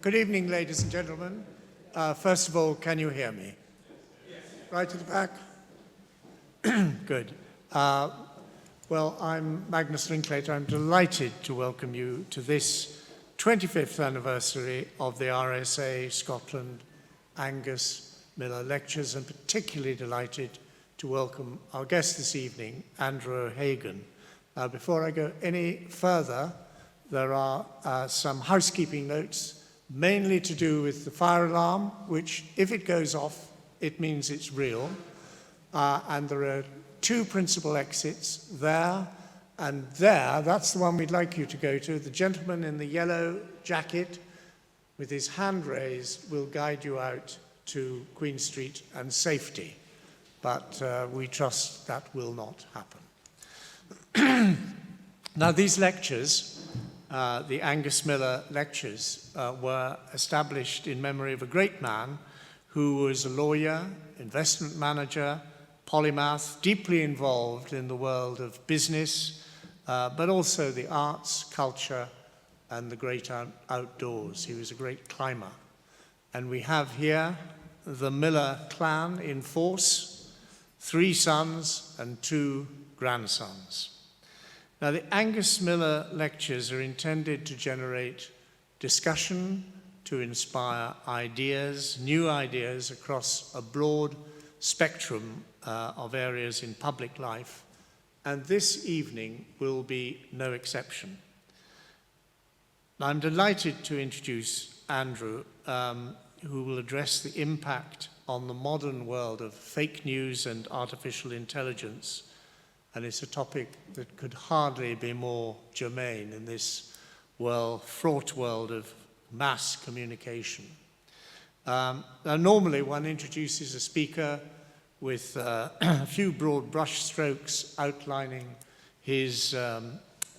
Good evening, ladies and gentlemen. First of all, can you hear me? Yes. Right at the back? Good. Well, I'm Magnus Linklater. I'm delighted to welcome you to this 25th anniversary of the RSA Scotland Angus Millar Lectures, and particularly delighted to welcome our guest this evening, Andrew O'Hagan. Before I go any further, there are some housekeeping notes, mainly to do with the fire alarm, which, if it goes off, it means it's real. And there are two principal exits, there and there. That's the one we'd like you to go to. The gentleman in the yellow jacket with his hand raised will guide you out to Queen Street and safety. But we trust that will not happen. Now, these lectures, the Angus Millar Lectures, were established in memory of a great man who was a lawyer, investment manager, polymath, deeply involved in the world of business, but also the arts, culture, and the great outdoors. He was a great climber. And we have here the Millar clan in force, 3 sons and 2 grandsons. Now, the Angus Millar Lectures are intended to generate discussion, to inspire ideas, new ideas across a broad spectrum of areas in public life, and this evening will be no exception. Now, I'm delighted to introduce Andrew, who will address the impact on the modern world of fake news and artificial intelligence. And it's a topic that could hardly be more germane in this fraught world of mass communication. Now, normally one introduces a speaker with a few broad brush strokes outlining his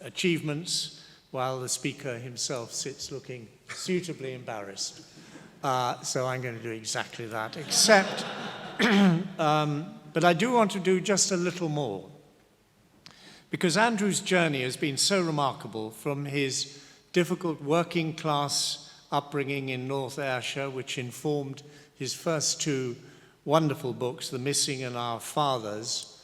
achievements, while the speaker himself sits looking suitably embarrassed. So I'm going to do exactly that, except, but I do want to do just a little more. Because Andrew's journey has been so remarkable, from his difficult working class upbringing in North Ayrshire, which informed his first 2 wonderful books, The Missing and Our Fathers,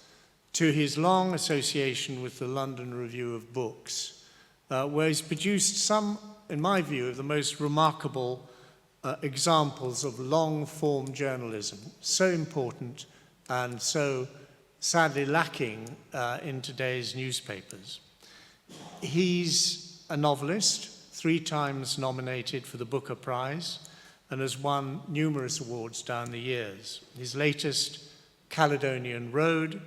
to his long association with the London Review of Books, where he's produced some, in my view, of the most remarkable examples of long-form journalism, so important and so sadly lacking in today's newspapers. He's a novelist, 3 times nominated for the Booker Prize, and has won numerous awards down the years. His latest, Caledonian Road,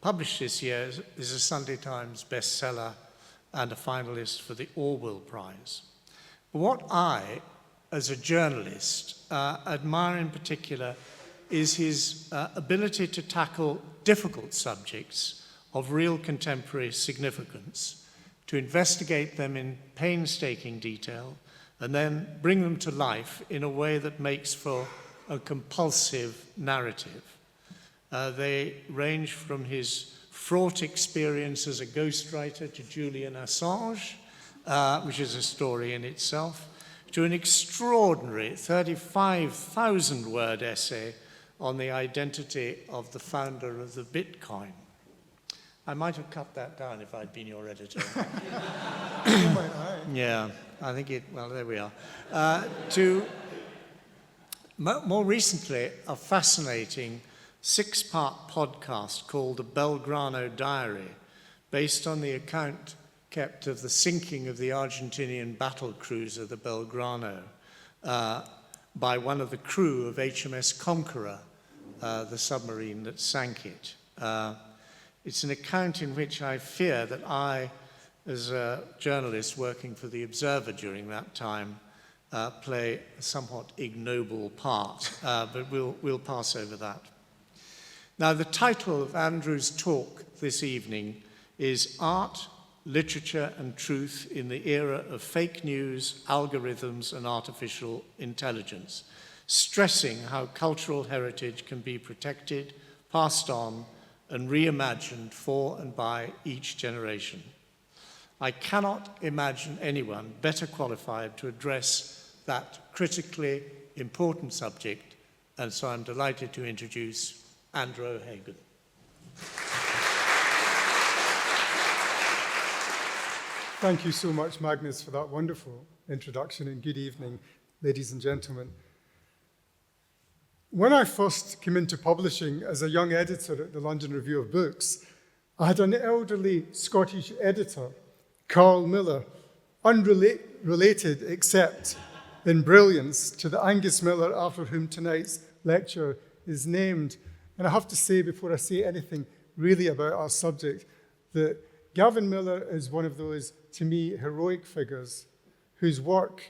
published this year, is a Sunday Times bestseller and a finalist for the Orwell Prize. What I, as a journalist, admire in particular is his ability to tackle difficult subjects of real contemporary significance, to investigate them in painstaking detail, and then bring them to life in a way that makes for a compulsive narrative. They range from his fraught experience as a ghostwriter to Julian Assange, which is a story in itself, to an extraordinary 35,000-word essay on the identity of the founder of the Bitcoin. I might have cut that down if I'd been your editor. Yeah, I think well, there we are. To more recently, a fascinating 6-part podcast called The Belgrano Diary, based on the account kept of the sinking of the Argentinian battle cruiser, the Belgrano, by one of the crew of HMS Conqueror, the submarine that sank it. It's an account in which I fear that I, as a journalist working for The Observer during that time, play a somewhat ignoble part, but we'll pass over that. Now, the title of Andrew's talk this evening is Art, Literature and Truth in the Era of Fake News, Algorithms and Artificial Intelligence, stressing how cultural heritage can be protected, passed on, and reimagined for and by each generation. I cannot imagine anyone better qualified to address that critically important subject, and so I'm delighted to introduce Andrew O'Hagan. Thank you so much, Magnus, for that wonderful introduction, and good evening, ladies and gentlemen. When I first came into publishing as a young editor at the London Review of Books, I had an elderly Scottish editor, Carl Millar, unrelated except in brilliance to the Angus Millar after whom tonight's lecture is named. And I have to say, before I say anything really about our subject, that Gavin Millar is one of those, to me, heroic figures whose work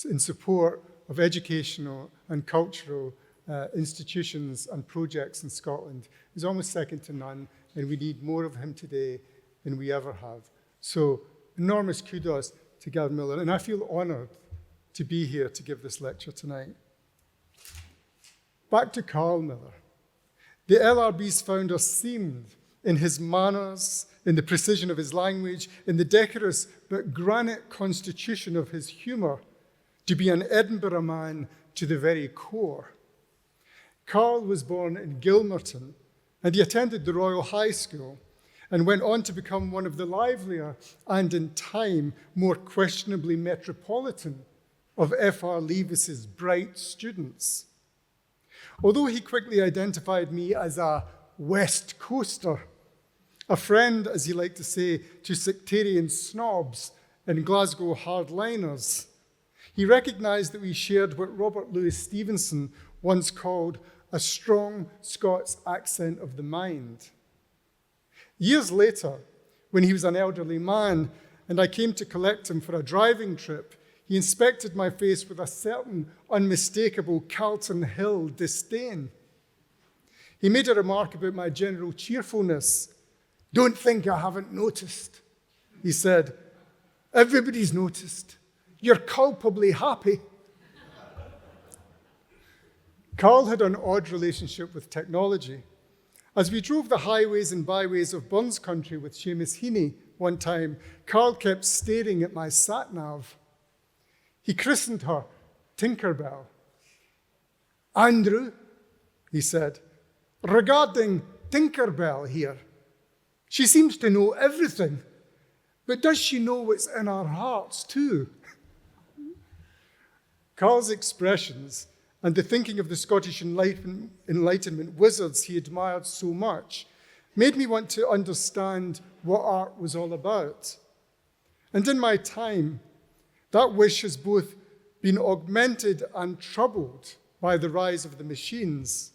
in support of educational and cultural institutions and projects in Scotland is almost second to none, and we need more of him today than we ever have. So enormous kudos to Gavin Millar, and I feel honoured to be here to give this lecture tonight. Back to Carl Millar. The LRB's founder seemed, in his manners, in the precision of his language, in the decorous but granite constitution of his humour, to be an Edinburgh man to the very core. Carl was born in Gilmerton, and he attended the Royal High School and went on to become one of the livelier and, in time, more questionably metropolitan of F.R. Leavis's bright students. Although he quickly identified me as a West Coaster, a friend, as he liked to say, to sectarian snobs and Glasgow hardliners, he recognised that we shared what Robert Louis Stevenson once called a strong Scots accent of the mind. Years later, when he was an elderly man and I came to collect him for a driving trip, he inspected my face with a certain unmistakable Carlton Hill disdain. He made a remark about my general cheerfulness. "Don't think I haven't noticed," he said. "Everybody's noticed. You're culpably happy." Carl had an odd relationship with technology. As we drove the highways and byways of Burns country with Seamus Heaney one time, Carl kept staring at my sat-nav. He christened her Tinkerbell. "Andrew," he said, "regarding Tinkerbell here, she seems to know everything, but does she know what's in our hearts too?" Carl's expressions and the thinking of the Scottish Enlightenment wizards he admired so much made me want to understand what art was all about. And in my time, that wish has both been augmented and troubled by the rise of the machines.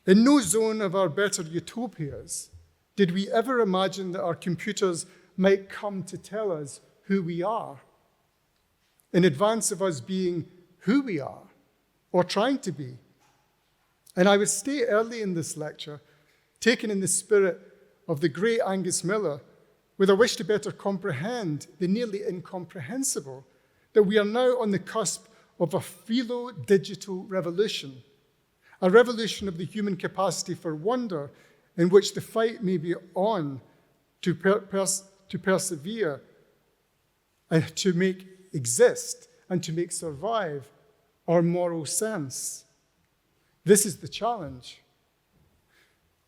In no zone of our better utopias did we ever imagine that our computers might come to tell us who we are, in advance of us being who we are, or trying to be. And I would stay early in this lecture, taken in the spirit of the great Angus Millar, with a wish to better comprehend the nearly incomprehensible, that we are now on the cusp of a philo-digital revolution, a revolution of the human capacity for wonder, in which the fight may be on to persevere and to make exist and to make survive our moral sense. This is the challenge.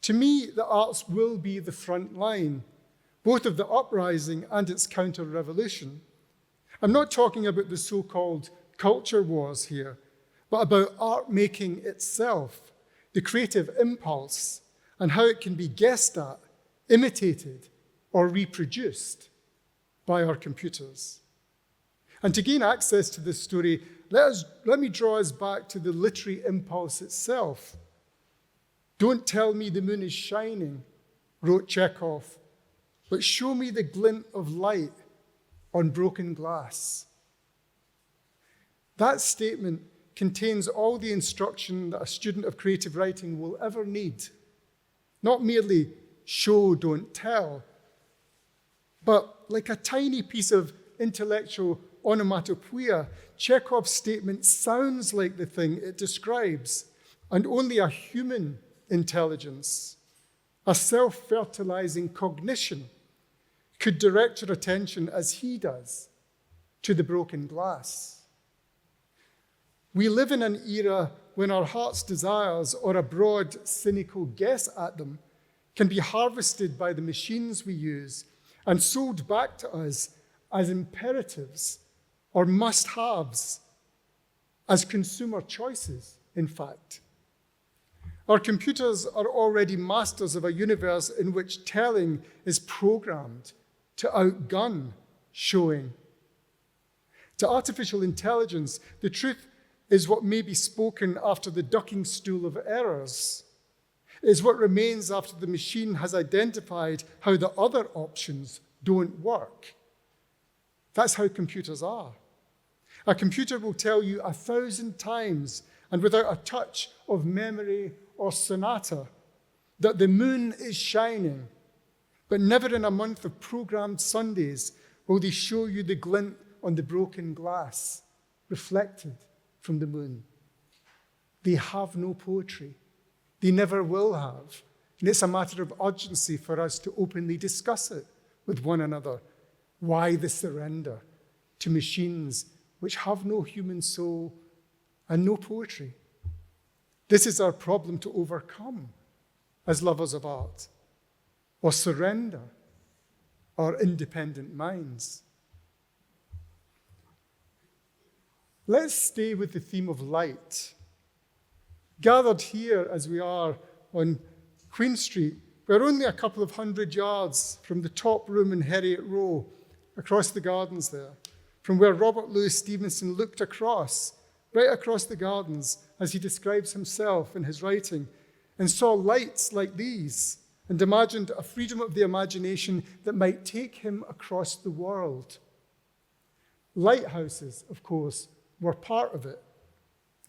To me, the arts will be the front line, both of the uprising and its counter-revolution. I'm not talking about the so-called culture wars here, but about art making itself, the creative impulse, and how it can be guessed at, imitated, or reproduced by our computers. And to gain access to this story, let me draw us back to the literary impulse itself. "Don't tell me the moon is shining," wrote Chekhov, "but show me the glint of light on broken glass." That statement contains all the instruction that a student of creative writing will ever need. Not merely show, don't tell, but like a tiny piece of intellectual onomatopoeia, Chekhov's statement sounds like the thing it describes, and only a human intelligence, a self-fertilizing cognition, could direct your attention as he does to the broken glass. We live in an era when our heart's desires, or a broad, cynical guess at them, can be harvested by the machines we use and sold back to us as imperatives or must-haves, as consumer choices, in fact. Our computers are already masters of a universe in which telling is programmed to outgun showing. To artificial intelligence, the truth is what may be spoken after the ducking stool of errors, is what remains after the machine has identified how the other options don't work. That's how computers are. A computer will tell you 1,000 times, and without a touch of memory or sonata, that the moon is shining, but never in a month of programmed Sundays will they show you the glint on the broken glass reflected from the moon. They have no poetry. They never will have. And it's a matter of urgency for us to openly discuss it with one another. Why the surrender to machines which have no human soul and no poetry? This is our problem to overcome as lovers of art, or surrender our independent minds. Let's stay with the theme of light. Gathered here as we are on Queen Street, we're only a couple of 100 yards from the top room in Heriot Row, across the gardens there, from where Robert Louis Stevenson looked across, right across the gardens, as he describes himself in his writing, and saw lights like these, and imagined a freedom of the imagination that might take him across the world. Lighthouses, of course, were part of it,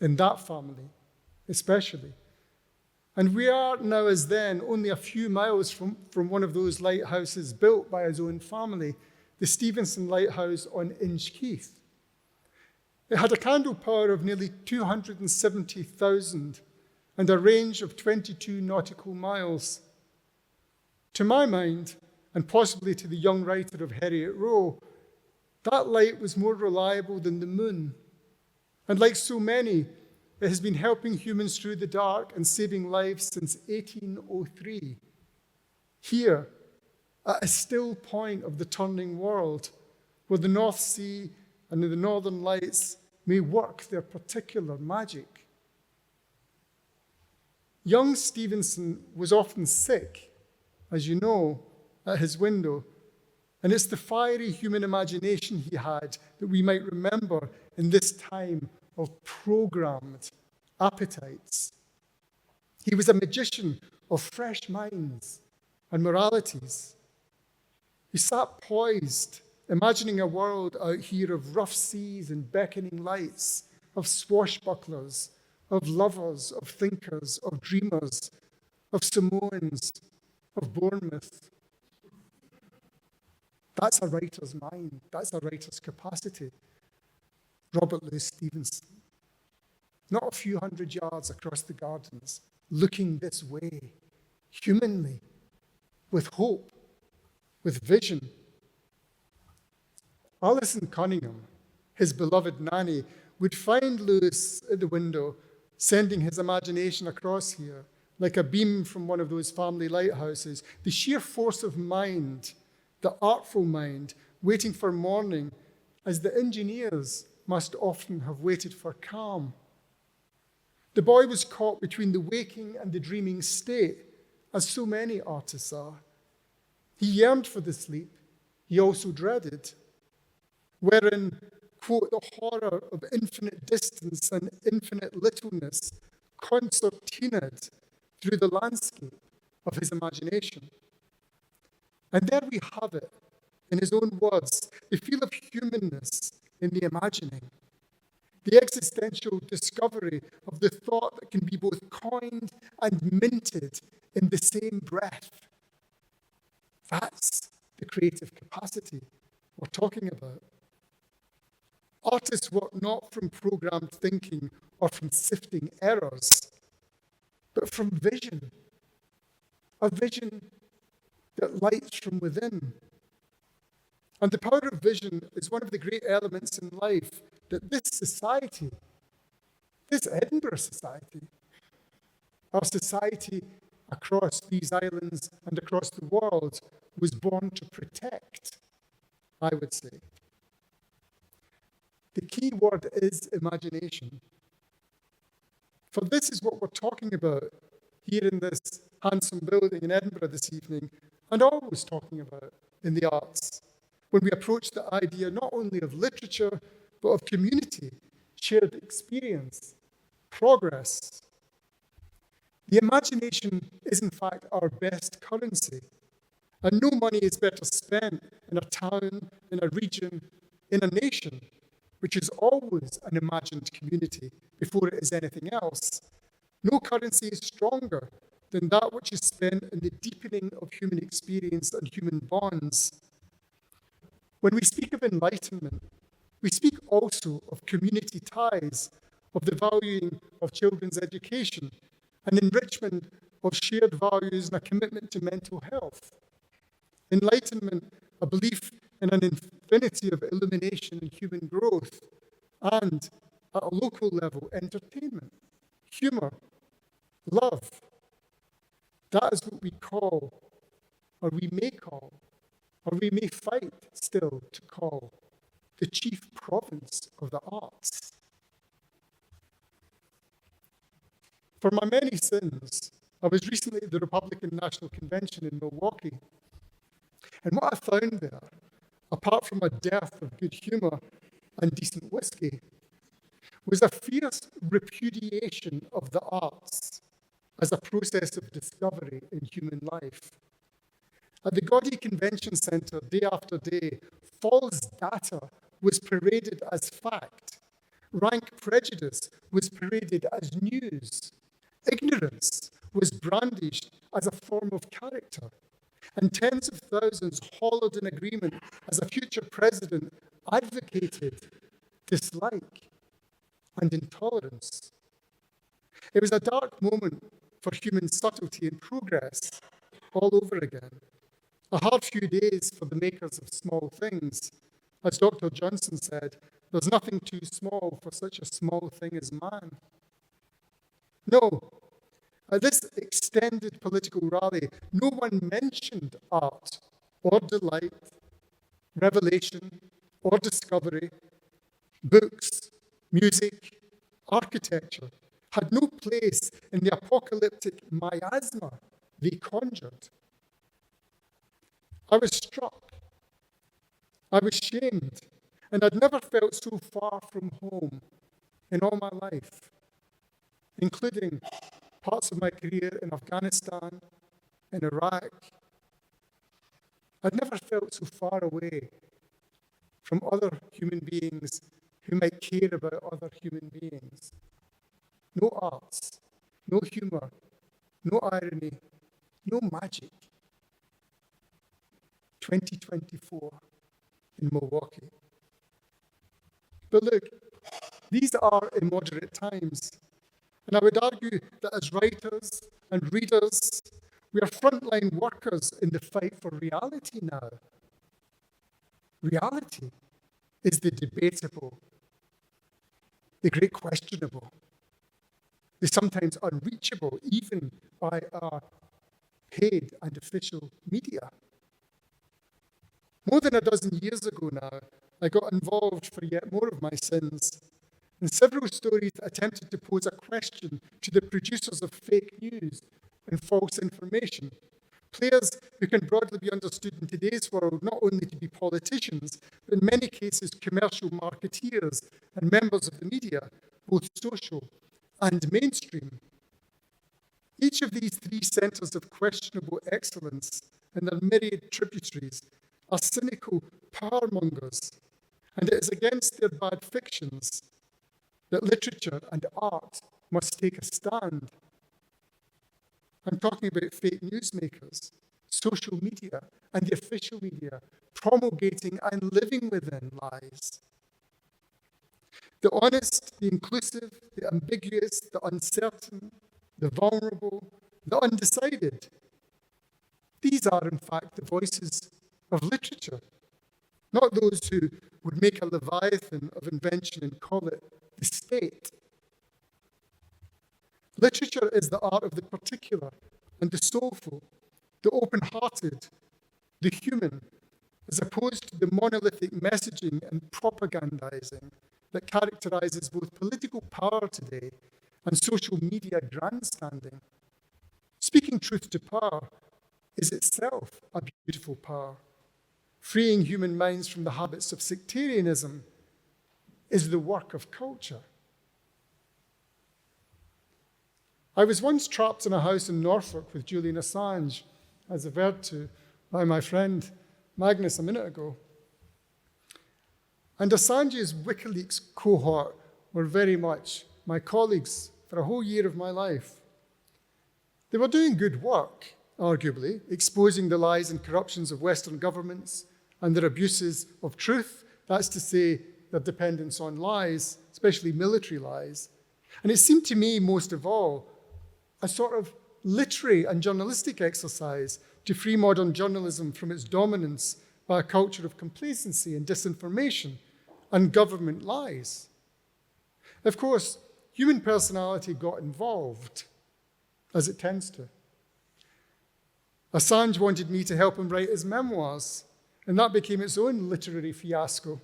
in that family especially. And we are now as then only a few miles from one of those lighthouses built by his own family, the Stevenson Lighthouse on Inchkeith. It had a candle power of nearly 270,000 and a range of 22 nautical miles. To my mind, and possibly to the young writer of Heriot Row, that light was more reliable than the moon. And like so many, it has been helping humans through the dark and saving lives since 1803. Here, at a still point of the turning world, where the North Sea and the Northern Lights may work their particular magic. Young Stevenson was often sick, as you know, at his window, and it's the fiery human imagination he had that we might remember in this time of programmed appetites. He was a magician of fresh minds and moralities. He sat poised, imagining a world out here of rough seas and beckoning lights, of swashbucklers, of lovers, of thinkers, of dreamers, of Samoans, of Bournemouth. That's a writer's mind. That's a writer's capacity. Robert Louis Stevenson. Not a few 100 yards across the gardens, looking this way, humanly, with hope, with vision. Alison Cunningham, his beloved nanny, would find Lewis at the window, sending his imagination across here, like a beam from one of those family lighthouses. The sheer force of mind, the artful mind, waiting for morning, as the engineers must often have waited for calm. The boy was caught between the waking and the dreaming state, as so many artists are. He yearned for the sleep he also dreaded, wherein, quote, the horror of infinite distance and infinite littleness concertinaed through the landscape of his imagination. And there we have it, in his own words, the feel of humanness in the imagining, the existential discovery of the thought that can be both coined and minted in the same breath. That's the creative capacity we're talking about. Artists work not from programmed thinking or from sifting errors, but from vision, a vision that lights from within. And the power of vision is one of the great elements in life that this society this Edinburgh society, our society across these islands and across the world, was born to protect, I would say. The key word is imagination. For this is what we're talking about here in this handsome building in Edinburgh this evening, and always talking about in the arts, when we approach the idea not only of literature, but of community, shared experience, progress. The imagination is, in fact, our best currency, and no money is better spent in a town, in a region, in a nation, which is always an imagined community before it is anything else. No currency is stronger than that which is spent in the deepening of human experience and human bonds. When we speak of enlightenment, we speak also of community ties, of the valuing of children's education, an enrichment of shared values and a commitment to mental health. Enlightenment, a belief in an infinity of illumination and human growth, and at a local level, entertainment, humor, love. That is what we call, or we may call, or we may fight still to call, the chief province of the arts. For my many sins, I was recently at the Republican National Convention in Milwaukee, and what I found there, apart from a dearth of good humor and decent whiskey, was a fierce repudiation of the arts as a process of discovery in human life. At the gaudy convention centre, day after day, false data was paraded as fact. Rank prejudice was paraded as news. Ignorance was brandished as a form of character. And tens of thousands hollowed in agreement as a future president advocated dislike and intolerance. It was a dark moment for human subtlety and progress all over again. A hard few days for the makers of small things. As Dr. Johnson said, there's nothing too small for such a small thing as man. No, at this extended political rally, no one mentioned art or delight, revelation or discovery, books, music, architecture, had no place in the apocalyptic miasma they conjured. I was struck, I was shamed, and I'd never felt so far from home in all my life, including parts of my career in Afghanistan, in Iraq. I'd never felt so far away from other human beings who might care about other human beings. No arts, no humor, no irony, no magic. 2024 in Milwaukee. But look, these are immoderate times. And I would argue that as writers and readers, we are frontline workers in the fight for reality now. Reality is the debatable, the great questionable, the sometimes unreachable, even by our paid and official media. More than a dozen years ago now, I got involved for yet more of my sins in several stories that attempted to pose a question to the producers of fake news and false information, players who can broadly be understood in today's world not only to be politicians, but in many cases commercial marketeers and members of the media, both social and mainstream. Each of these three centres of questionable excellence and their myriad tributaries are cynical powermongers, and it is against their bad fictions that literature and art must take a stand. I'm talking about fake newsmakers, social media, and the official media promulgating and living within lies. The honest, the inclusive, the ambiguous, the uncertain, the vulnerable, the undecided. These are, in fact, the voices of literature, not those who would make a leviathan of invention and call it the state. Literature is the art of the particular and the soulful, the open-hearted, the human, as opposed to the monolithic messaging and propagandizing that characterizes both political power today and social media grandstanding. Speaking truth to power is itself a beautiful power. Freeing human minds from the habits of sectarianism is the work of culture. I was once trapped in a house in Norfolk with Julian Assange, as averred to by my friend Magnus a minute ago. And Assange's WikiLeaks cohort were very much my colleagues for a whole year of my life. They were doing good work, arguably, exposing the lies and corruptions of Western governments and their abuses of truth, that's to say, their dependence on lies, especially military lies. And it seemed to me, most of all, a sort of literary and journalistic exercise to free modern journalism from its dominance by a culture of complacency and disinformation and government lies. Of course, human personality got involved, as it tends to. Assange wanted me to help him write his memoirs, and that became its own literary fiasco.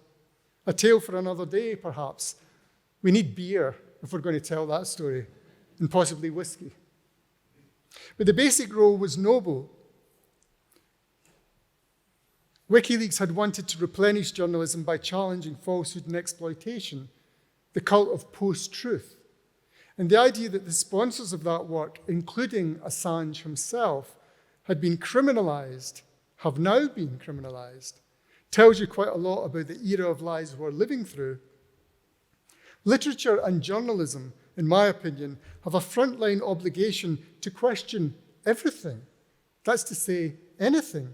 A tale for another day, perhaps. We need beer if we're going to tell that story, and possibly whiskey. But the basic role was noble. WikiLeaks had wanted to replenish journalism by challenging falsehood and exploitation, the cult of post-truth. And the idea that the sponsors of that work, including Assange himself, had been criminalized, have now been criminalized, tells you quite a lot about the era of lies we're living through. Literature and journalism, in my opinion, have a frontline obligation to question everything. That's to say, anything.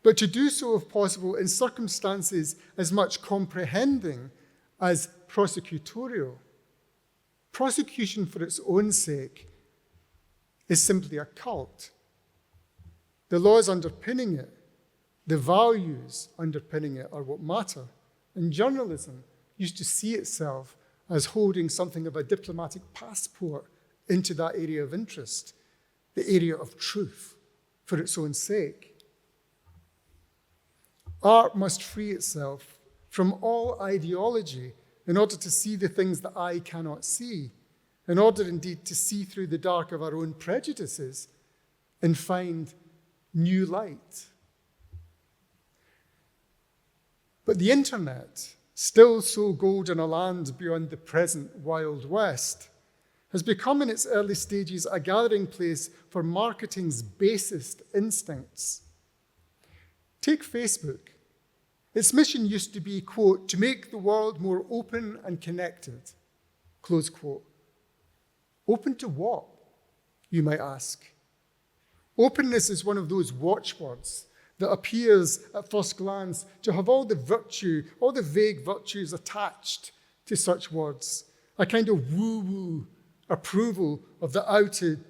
But to do so, if possible, in circumstances as much comprehending as prosecutorial. Prosecution for its own sake is simply a cult. The laws underpinning it, the values underpinning it are what matter. And journalism used to see itself as holding something of a diplomatic passport into that area of interest, the area of truth, for its own sake. Art must free itself from all ideology in order to see the things that eye cannot see, in order indeed to see through the dark of our own prejudices and find new light. But the internet, still so golden a land beyond the present Wild West, has become in its early stages a gathering place for marketing's basest instincts. Take Facebook. Its mission used to be, quote, to make the world more open and connected, close quote. Open to what, you might ask? Openness is one of those watchwords that appears at first glance to have all the virtue, all the vague virtues attached to such words, a kind of woo-woo approval of the outed,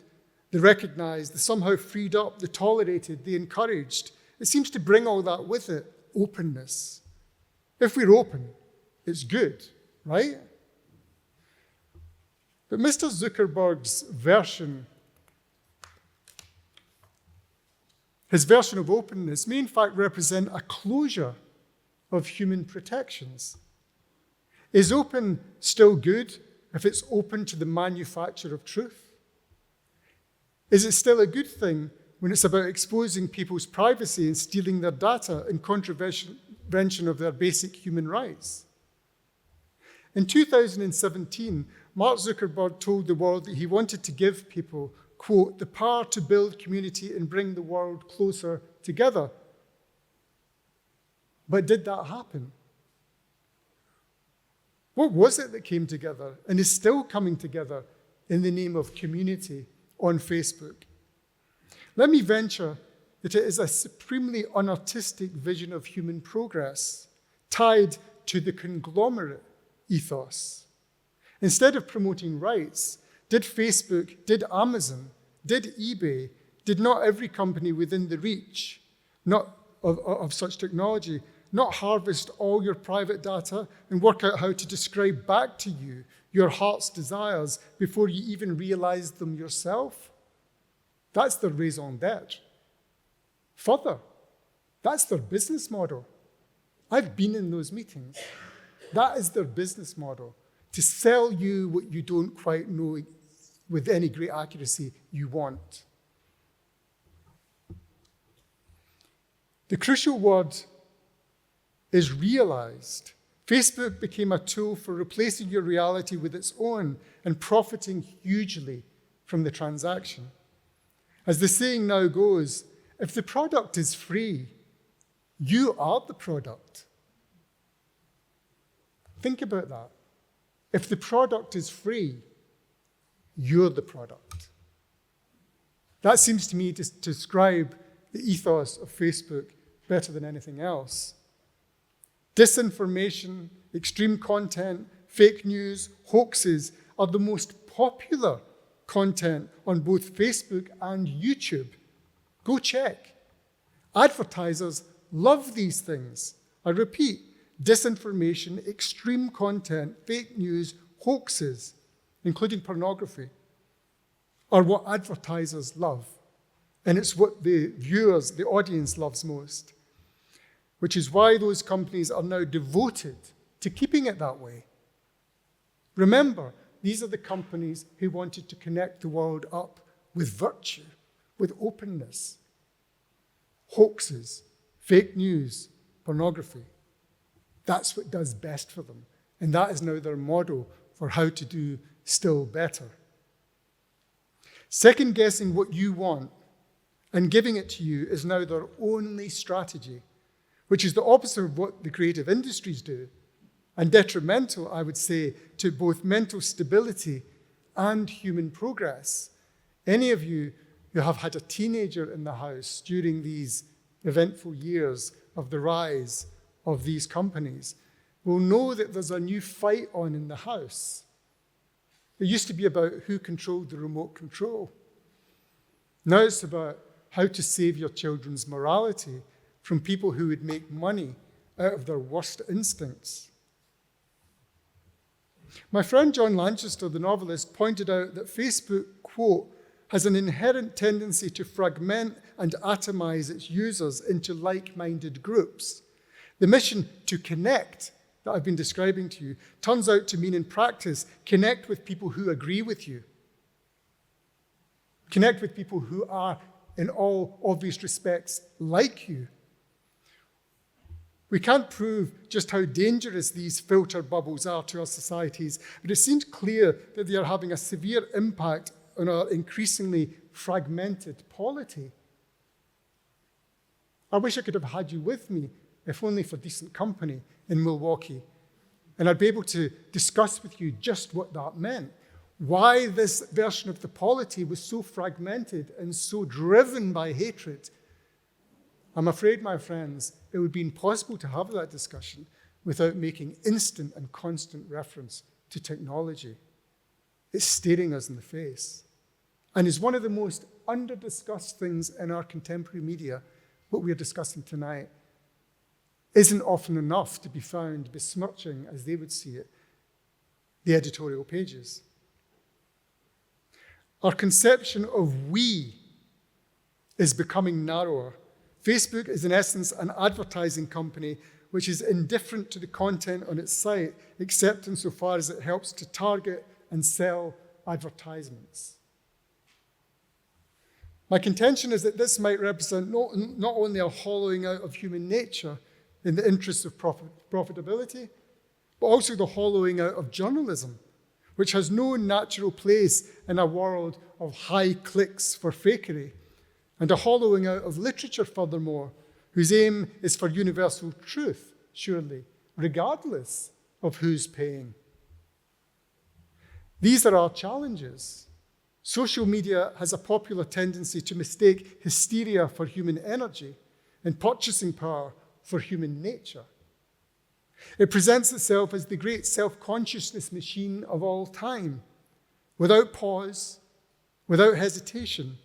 the recognized, the somehow freed up, the tolerated, the encouraged. It seems to bring all that with it, openness. If we're open, it's good, right? But Mr. Zuckerberg's version, his version of openness may in fact represent a closure of human protections. Is open still good if it's open to the manufacture of truth? Is it still a good thing when it's about exposing people's privacy and stealing their data in contravention of their basic human rights? In 2017, Mark Zuckerberg told the world that he wanted to give people, quote, the power to build community and bring the world closer together. But did that happen? What was it that came together and is still coming together in the name of community on Facebook? Let me venture that it is a supremely unartistic vision of human progress tied to the conglomerate ethos. Instead of promoting rights, did Facebook, did Amazon, did eBay, did not every company within the reach of such technology not harvest all your private data and work out how to describe back to you your heart's desires before you even realize them yourself. That's their raison d'etre. Further, that's their business model. I've been in those meetings. That is their business model, to sell you what you don't quite know with any great accuracy you want. The crucial word is realized. Facebook became a tool for replacing your reality with its own and profiting hugely from the transaction. As the saying now goes, if the product is free, you are the product. Think about that. If the product is free, you're the product. That seems to me to describe the ethos of Facebook better than anything else. Disinformation, extreme content, fake news, hoaxes are the most popular content on both Facebook and YouTube. Go check. Advertisers love these things. I repeat, disinformation, extreme content, fake news, hoaxes, including pornography, are what advertisers love. And it's what the viewers, the audience loves most, which is why those companies are now devoted to keeping it that way. Remember, these are the companies who wanted to connect the world up with virtue, with openness. Hoaxes, fake news, pornography. That's what does best for them. And that is now their model for how to do still better. Second guessing what you want and giving it to you is now their only strategy, which is the opposite of what the creative industries do, and detrimental, I would say, to both mental stability and human progress. Any of you who have had a teenager in the house during these eventful years of the rise of these companies will know that there's a new fight on in the house. It used to be about who controlled the remote control. Now it's about how to save your children's morality from people who would make money out of their worst instincts. My friend John Lanchester, the novelist, pointed out that Facebook, quote, has an inherent tendency to fragment and atomize its users into like-minded groups. The mission to connect that I've been describing to you turns out to mean in practice, connect with people who agree with you. Connect with people who are, in all obvious respects, like you. We can't prove just how dangerous these filter bubbles are to our societies, but it seems clear that they are having a severe impact on our increasingly fragmented polity. I wish I could have had you with me, if only for decent company, in Milwaukee, and I'd be able to discuss with you just what that meant, why this version of the polity was so fragmented and so driven by hatred. I'm afraid, my friends, it would be impossible to have that discussion without making instant and constant reference to technology. It's staring us in the face and is one of the most under-discussed things in our contemporary media. What we are discussing tonight isn't often enough to be found besmirching, as they would see it, the editorial pages. Our conception of we is becoming narrower. Facebook is in essence an advertising company which is indifferent to the content on its site, except insofar as it helps to target and sell advertisements. My contention is that this might represent not only a hollowing out of human nature in the interests of profitability, but also the hollowing out of journalism, which has no natural place in a world of high clicks for fakery, and a hollowing out of literature, furthermore, whose aim is for universal truth, surely, regardless of who's paying. These are our challenges. Social media has a popular tendency to mistake hysteria for human energy and purchasing power for human nature. It presents itself as the great self-consciousness machine of all time, without pause, without hesitation,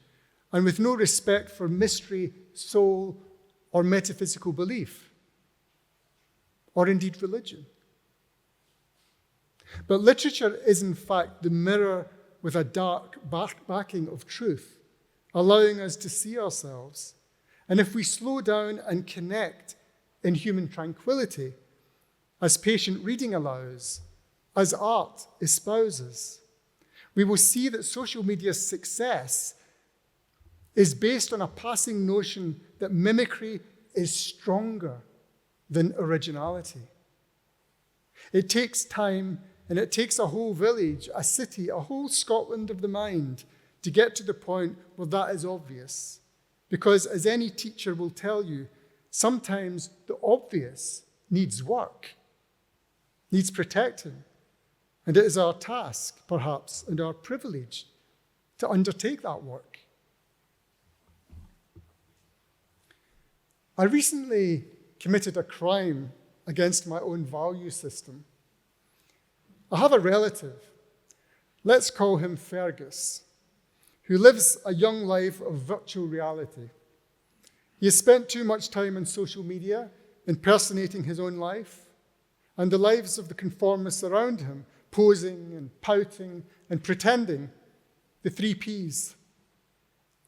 and with no respect for mystery, soul, or metaphysical belief. or indeed religion. But literature is, in fact, the mirror with a dark backing of truth, allowing us to see ourselves. And if we slow down and connect in human tranquility, as patient reading allows, as art espouses, we will see that social media's success is based on a passing notion that mimicry is stronger than originality. It takes time, and it takes a whole village, a city, a whole Scotland of the mind to get to the point where that is obvious. Because as any teacher will tell you, sometimes the obvious needs work, needs protecting. And it is our task, perhaps, and our privilege to undertake that work. I recently committed a crime against my own value system. I have a relative, let's call him Fergus, who lives a young life of virtual reality. He has spent too much time on social media impersonating his own life and the lives of the conformists around him, posing and pouting and pretending, the 3 Ps,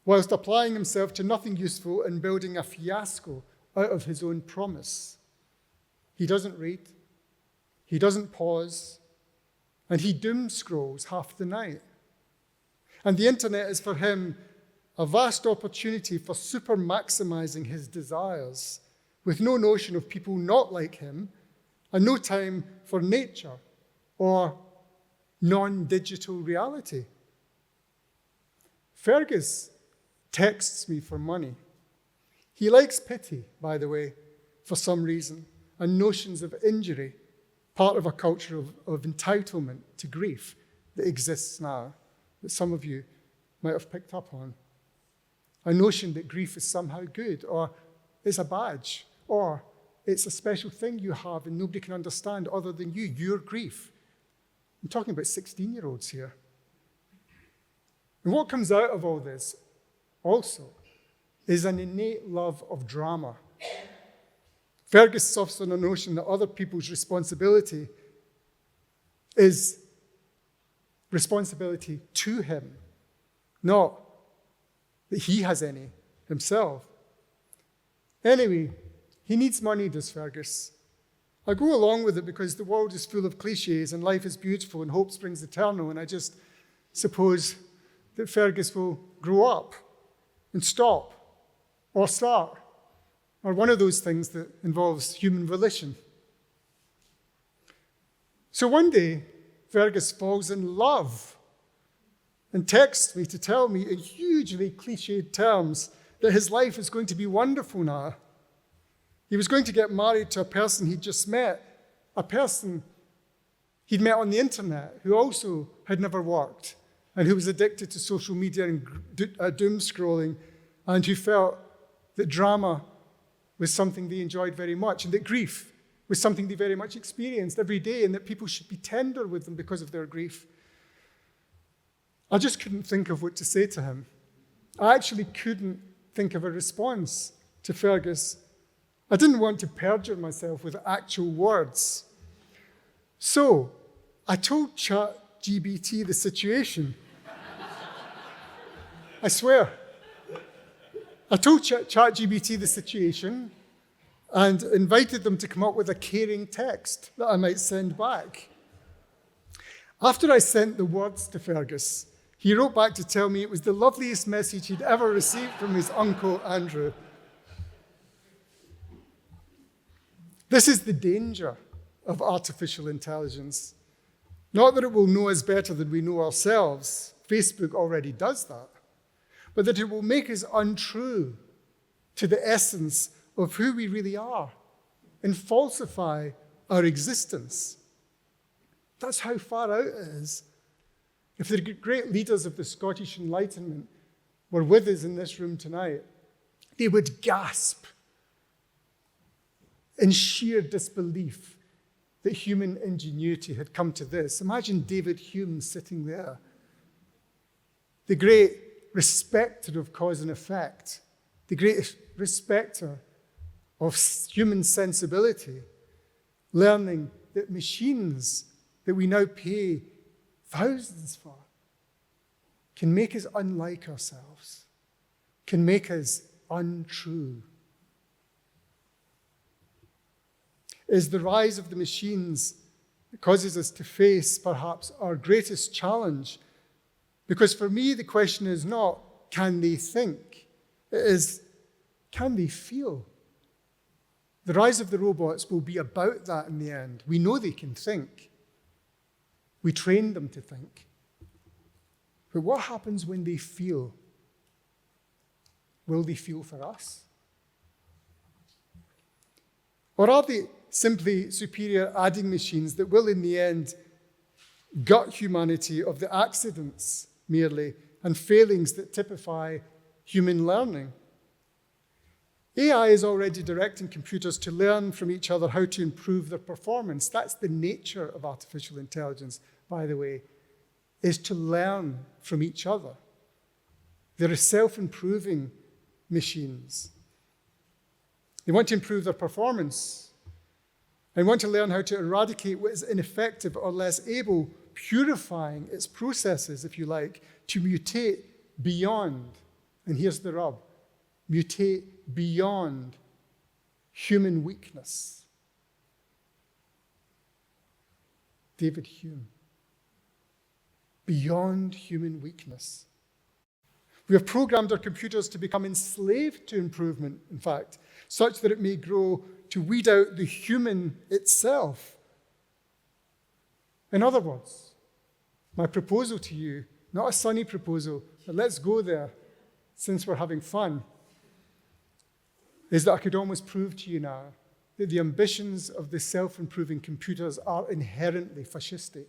whilst applying himself to nothing useful and building a fiasco out of his own promise. He doesn't read, he doesn't pause, and he doom scrolls half the night. And the internet is for him a vast opportunity for super maximizing his desires, with no notion of people not like him, and no time for nature or non-digital reality. Fergus texts me for money. He likes pity, by the way, for some reason, and notions of injury, part of a culture of entitlement to grief that exists now, that some of you might have picked up on. A notion that grief is somehow good, or it's a badge, or it's a special thing you have and nobody can understand other than you, your grief. I'm talking about 16-year-olds here. And what comes out of all this also is an innate love of drama. Fergus suffers on a notion that other people's responsibility is responsibility to him, not that he has any himself. Anyway, he needs money, does Fergus. I go along with it because the world is full of cliches and life is beautiful and hope springs eternal, and I just suppose that Fergus will grow up and stop or start, or one of those things that involves human volition. So one day, Fergus falls in love and texts me to tell me in hugely cliched terms that his life is going to be wonderful now. He was going to get married to a person he'd just met, a person he'd met on the internet who also had never worked and who was addicted to social media and doom scrolling, and who felt that drama was something they enjoyed very much, and that grief was something they very much experienced every day, and that people should be tender with them because of their grief. I just couldn't think of what to say to him. I actually couldn't think of a response to Fergus. I didn't want to perjure myself with actual words. So I told ChatGPT the situation. I swear. I told ChatGPT the situation and invited them to come up with a caring text that I might send back. After I sent the words to Fergus, he wrote back to tell me it was the loveliest message he'd ever received from his uncle Andrew. This is the danger of artificial intelligence. Not that it will know us better than we know ourselves. Facebook already does that. But that it will make us untrue to the essence of who we really are and falsify our existence. That's how far out it is. If the great leaders of the Scottish Enlightenment were with us in this room tonight, they would gasp in sheer disbelief that human ingenuity had come to this. Imagine David Hume sitting there, the great respecter of cause and effect, the great respecter of human sensibility, learning that machines that we now pay thousands for can make us unlike ourselves, can make us untrue. It is the rise of the machines that causes us to face perhaps our greatest challenge. Because for me, the question is not, can they think? It is, can they feel? The rise of the robots will be about that in the end. We know they can think. We train them to think. But what happens when they feel? Will they feel for us? Or are they simply superior adding machines that will in the end gut humanity of the accidents merely and failings that typify human learning? AI is already directing computers to learn from each other how to improve their performance. That's the nature of artificial intelligence, by the way, is to learn from each other. They're self-improving machines. They want to improve their performance and want to learn how to eradicate what is ineffective or less able, purifying its processes, if you like, to mutate beyond, and here's the rub, mutate beyond human weakness. David Hume. Beyond human weakness. We have programmed our computers to become enslaved to improvement, in fact, such that it may grow to weed out the human itself. In other words, my proposal to you, not a sunny proposal, but let's go there since we're having fun, is that I could almost prove to you now that the ambitions of the self-improving computers are inherently fascistic.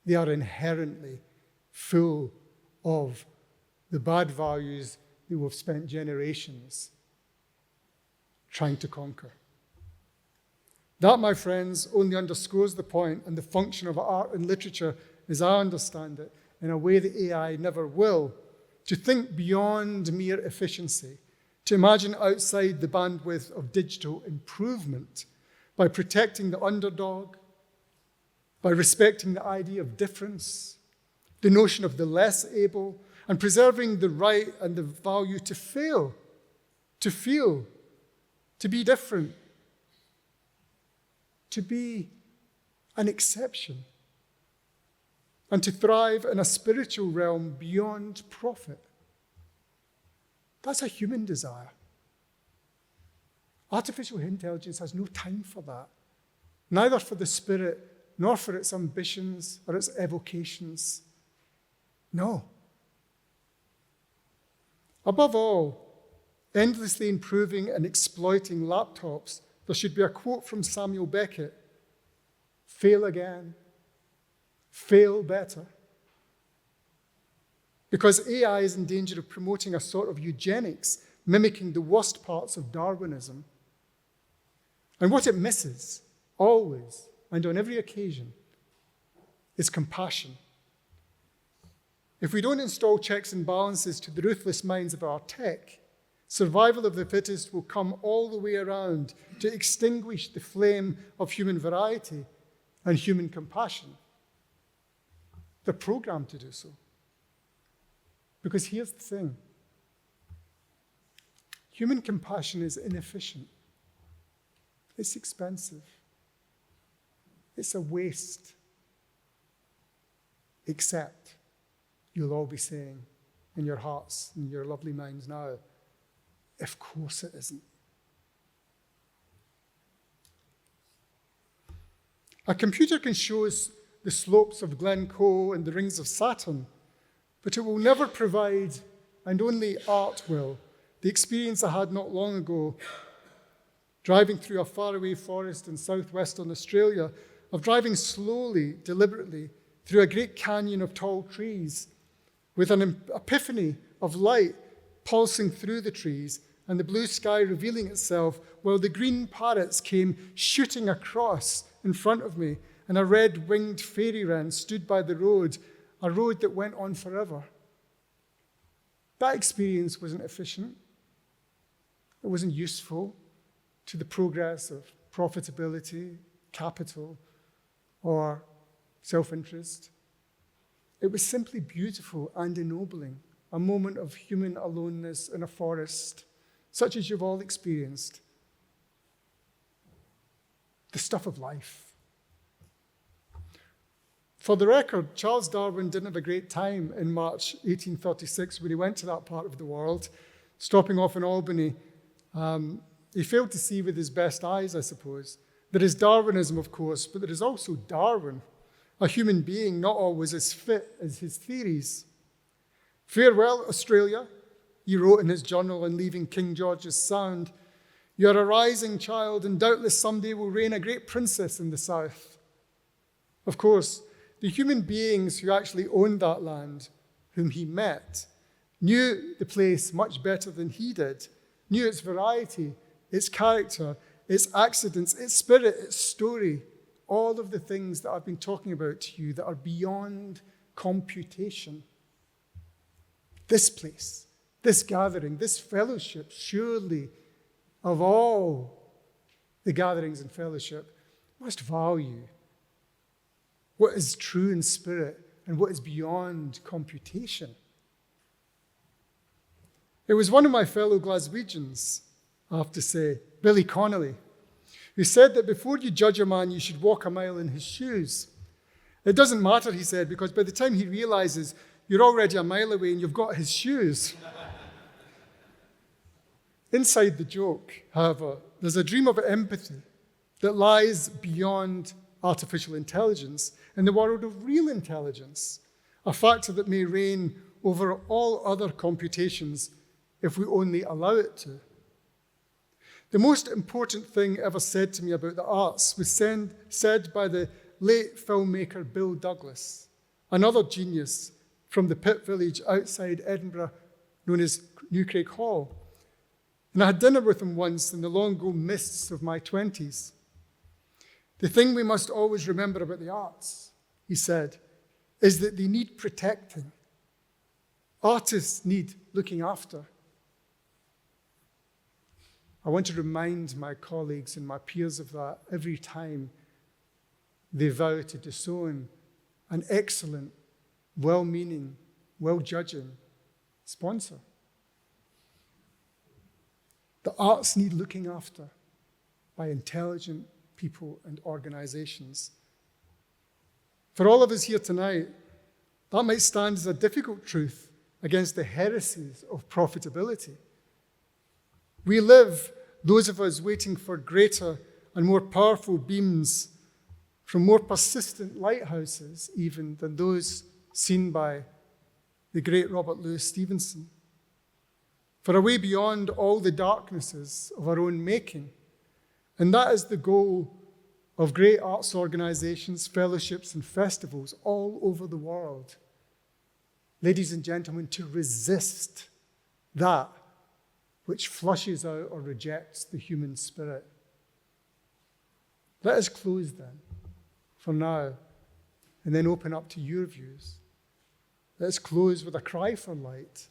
They are inherently full of the bad values that we've spent generations trying to conquer. That, my friends, only underscores the point and the function of art and literature, as I understand it, in a way that AI never will, to think beyond mere efficiency, to imagine outside the bandwidth of digital improvement by protecting the underdog, by respecting the idea of difference, the notion of the less able, and preserving the right and the value to fail, to feel, to be different, to be an exception, and to thrive in a spiritual realm beyond profit. That's a human desire. Artificial intelligence has no time for that, neither for the spirit nor for its ambitions or its evocations. No. Above all, endlessly improving and exploiting laptops, there should be a quote from Samuel Beckett: fail again, fail better. Because AI is in danger of promoting a sort of eugenics, mimicking the worst parts of Darwinism. And what it misses, always, and on every occasion, is compassion. If we don't install checks and balances to the ruthless minds of our tech, survival of the fittest will come all the way around to extinguish the flame of human variety and human compassion. They're programmed to do so. Because here's the thing. Human compassion is inefficient. It's expensive. It's a waste. Except, you'll all be saying in your hearts and your lovely minds now, of course it isn't. A computer can show us the slopes of Glencoe and the rings of Saturn, but it will never provide, and only art will, the experience I had not long ago, driving through a faraway forest in southwestern Australia, of driving slowly, deliberately, through a great canyon of tall trees, with an epiphany of light pulsing through the trees, and the blue sky revealing itself, while the green parrots came shooting across in front of me, and a red-winged fairy wren stood by the road, a road that went on forever. That experience wasn't efficient. It wasn't useful to the progress of profitability capital, or self-interest. It was simply beautiful and ennobling, a moment of human aloneness in a forest, such as you've all experienced. The stuff of life. For the record, Charles Darwin didn't have a great time in March 1836 when he went to that part of the world, stopping off in Albany. He failed to see with his best eyes, I suppose. There is Darwinism, of course, but there is also Darwin, a human being not always as fit as his theories. Farewell, Australia, he wrote in his journal on leaving King George's Sound. You're a rising child, and doubtless someday will reign a great princess in the south. Of course, the human beings who actually owned that land, whom he met, knew the place much better than he did, knew its variety, its character, its accidents, its spirit, its story, all of the things that I've been talking about to you that are beyond computation. This place, this gathering, this fellowship, surely of all the gatherings and fellowship, must value what is true in spirit and what is beyond computation. It was one of my fellow Glaswegians, I have to say, Billy Connolly, who said that before you judge a man, you should walk a mile in his shoes. It doesn't matter, he said, because by the time he realizes you're already a mile away and you've got his shoes. Inside the joke, however, there's a dream of empathy that lies beyond artificial intelligence in the world of real intelligence, a factor that may reign over all other computations if we only allow it to. The most important thing ever said to me about the arts was said by the late filmmaker Bill Douglas, another genius from the pit village outside Edinburgh known as New Craig Hall. And I had dinner with him once in the long-ago mists of my 20s. The thing we must always remember about the arts, he said, is that they need protecting. Artists need looking after. I want to remind my colleagues and my peers of that every time they vow to disown an excellent, well-meaning, well-judging sponsor. The arts need looking after by intelligent people and organizations. For all of us here tonight, that might stand as a difficult truth against the heresies of profitability. We live, those of us waiting for greater and more powerful beams from more persistent lighthouses even than those seen by the great Robert Louis Stevenson. For a way beyond all the darknesses of our own making. And that is the goal of great arts organizations, fellowships, and festivals all over the world. Ladies and gentlemen, to resist that which flushes out or rejects the human spirit. Let us close then, for now, and then open up to your views. Let us close with a cry for light,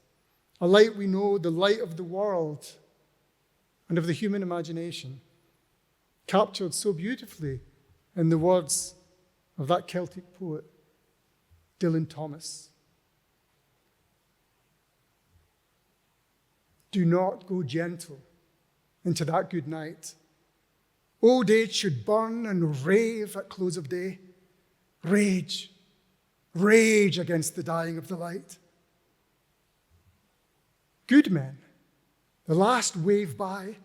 a light we know, the light of the world and of the human imagination, captured so beautifully in the words of that Celtic poet, Dylan Thomas. Do not go gentle into that good night. Old age should burn and rave at close of day. Rage, rage against the dying of the light. Good men, the last wave by,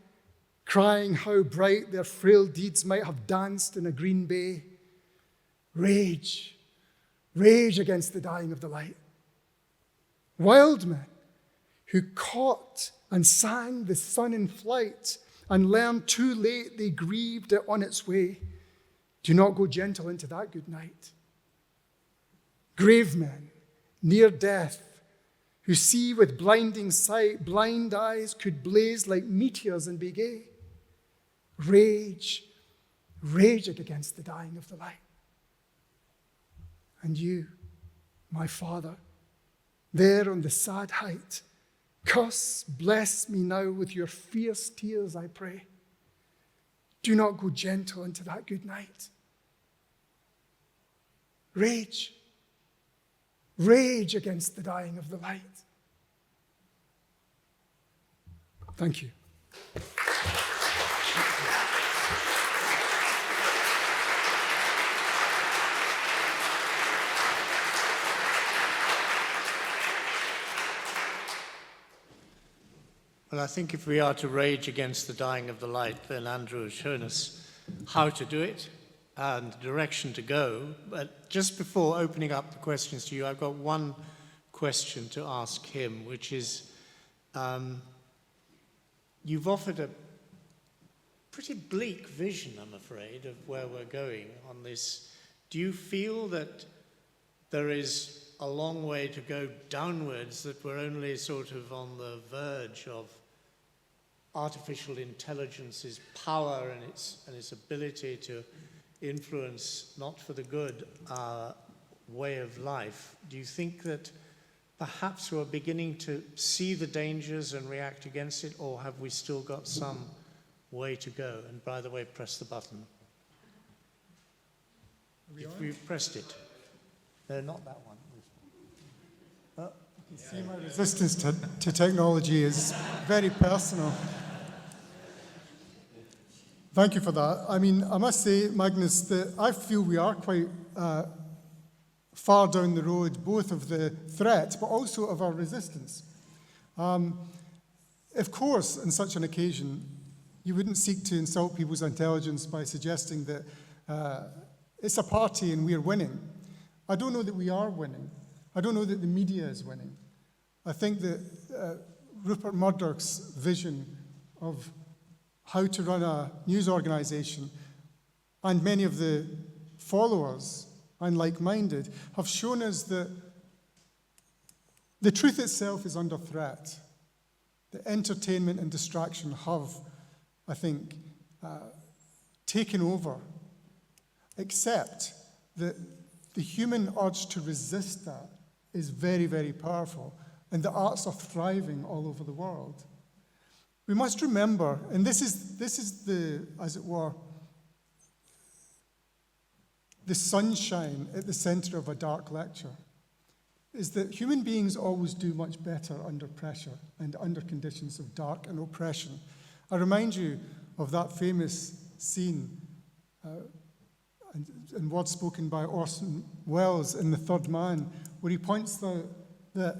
crying how bright their frail deeds might have danced in a green bay. Rage, rage against the dying of the light. Wild men, who caught and sang the sun in flight and learned too late they grieved it on its way. Do not go gentle into that good night. Grave men, near death, who see with blinding sight, blind eyes could blaze like meteors and be gay. Rage, rage against the dying of the light. And you, my Father, there on the sad height, curse, bless me now with your fierce tears, I pray. do not go gentle into that good night. Rage. Rage against the dying of the light. Thank you. Well, I think if we are to rage against the dying of the light, then Andrew has shown us how to do it and the direction to go. But just before opening up the questions to you, I've got one question to ask him, which is, you've offered a pretty bleak vision, I'm afraid, of where we're going on this. Do you feel that there is a long way to go downwards, that we're only sort of on the verge of artificial intelligence's power and its ability to influence, not for the good, our way of life? Do you think that perhaps we're beginning to see the dangers and react against it, or have we still got some way to go? And by the way, press the button. If we've pressed it. No, not that one. You see, my resistance to technology is very personal. Thank you for that. I mean, I must say, Magnus, that I feel we are quite far down the road, both of the threat, but also of our resistance. Of course, on such an occasion, you wouldn't seek to insult people's intelligence by suggesting that it's a party and we're winning. I don't know that we are winning. I don't know that the media is winning. I think that Rupert Murdoch's vision of how to run a news organization, and many of the followers and like-minded, have shown us that the truth itself is under threat. The entertainment and distraction have, I think, taken over, except that the human urge to resist that is very, very powerful, and the arts are thriving all over the world. We must remember, and this is the, as it were, the sunshine at the center of a dark lecture, is that human beings always do much better under pressure and under conditions of dark and oppression. I remind you of that famous scene and words spoken by Orson Welles in The Third Man, where he points out that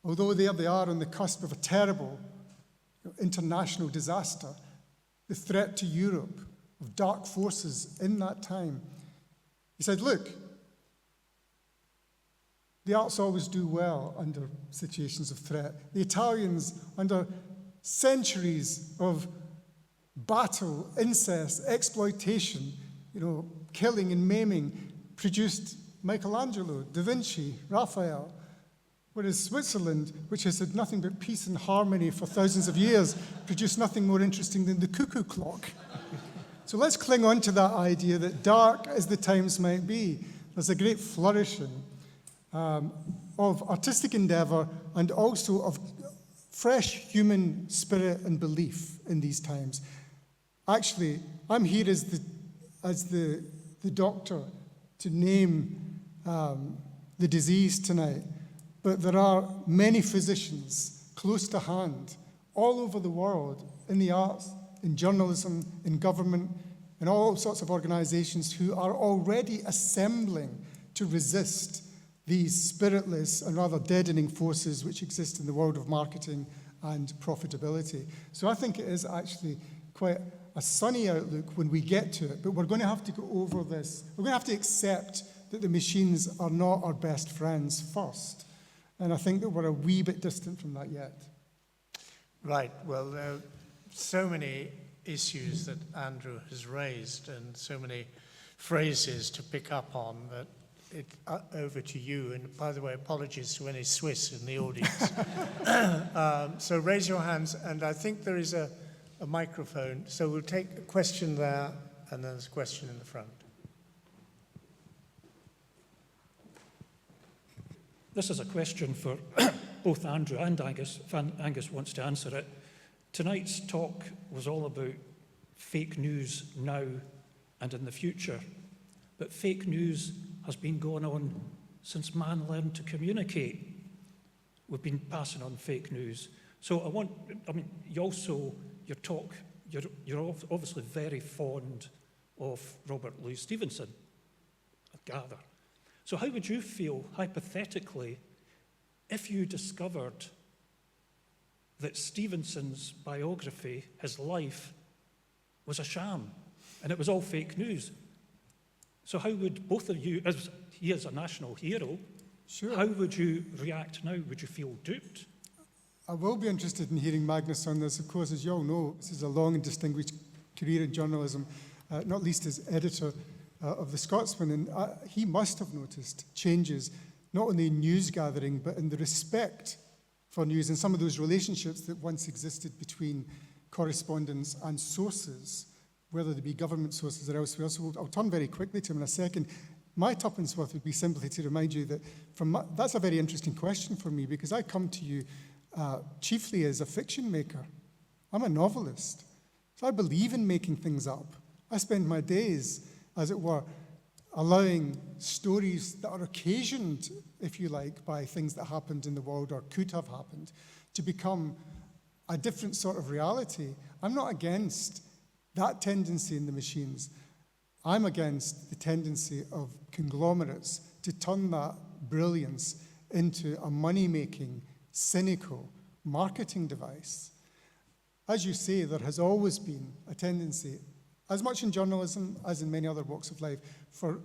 although there they are on the cusp of a terrible international disaster, the threat to Europe of dark forces in that time, he said, look, the arts always do well under situations of threat. The Italians, under centuries of battle, incest, exploitation, killing and maiming, produced Michelangelo, Da Vinci, Raphael. Whereas Switzerland, which has had nothing but peace and harmony for thousands of years, produced nothing more interesting than the cuckoo clock. So let's cling on to that idea that dark as the times might be, there's a great flourishing of artistic endeavor and also of fresh human spirit and belief in these times. Actually, I'm here as the doctor to name the disease tonight. But there are many physicians close to hand, all over the world, in the arts, in journalism, in government, in all sorts of organizations who are already assembling to resist these spiritless and rather deadening forces which exist in the world of marketing and profitability. So I think it is actually quite a sunny outlook when we get to it, but we're going to have to go over this. We're going to have to accept that the machines are not our best friends first. And I think that we're a wee bit distant from that yet. Right. Well, there are so many issues that Andrew has raised and so many phrases to pick up on that over to you. And by the way, apologies to any Swiss in the audience. So raise your hands, and I think there is a microphone. So we'll take a question there, and then there's a question in the front. This is a question for both Andrew and Angus, if Angus wants to answer it. Tonight's talk was all about fake news now and in the future, but fake news has been going on since man learned to communicate. We've been passing on fake news. So you're obviously very fond of Robert Louis Stevenson, I gather. So how would you feel, hypothetically, if you discovered that Stevenson's biography, his life, was a sham, and it was all fake news? So how would both of you, as he is a national hero, Sure. how would you react now? Would you feel duped? I will be interested in hearing Magnus on this. Of course, as you all know, this is a long and distinguished career in journalism, not least as editor of The Scotsman, and he must have noticed changes, not only in news gathering, but in the respect for news and some of those relationships that once existed between correspondents and sources, whether they be government sources or elsewhere. So I'll turn very quickly to him in a second. My tuppence worth would be simply to remind you that that's a very interesting question for me, because I come to you chiefly as a fiction maker. I'm a novelist, so I believe in making things up. I spend my days, as it were, allowing stories that are occasioned, if you like, by things that happened in the world or could have happened, to become a different sort of reality. I'm not against that tendency in the machines. I'm against the tendency of conglomerates to turn that brilliance into a money-making, cynical marketing device. As you say, there has always been a tendency, as much in journalism as in many other walks of life, for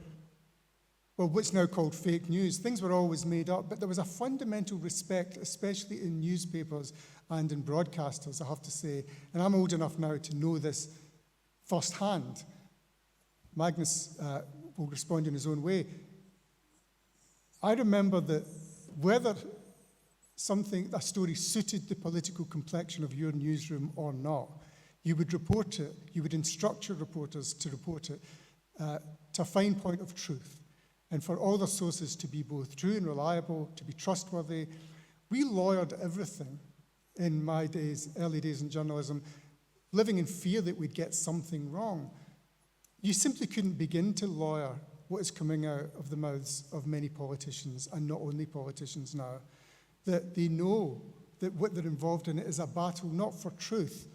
what's now called fake news. Things were always made up, but there was a fundamental respect, especially in newspapers and in broadcasters, I have to say, and I'm old enough now to know this firsthand. Magnus will respond in his own way. I remember that whether a story suited the political complexion of your newsroom or not, you would report it, you would instruct your reporters to report it to a fine point of truth, and for all the sources to be both true and reliable, to be trustworthy. We lawyered everything in my days, early days in journalism, living in fear that we'd get something wrong. You simply couldn't begin to lawyer what is coming out of the mouths of many politicians, and not only politicians now, that they know that what they're involved in is a battle not for truth,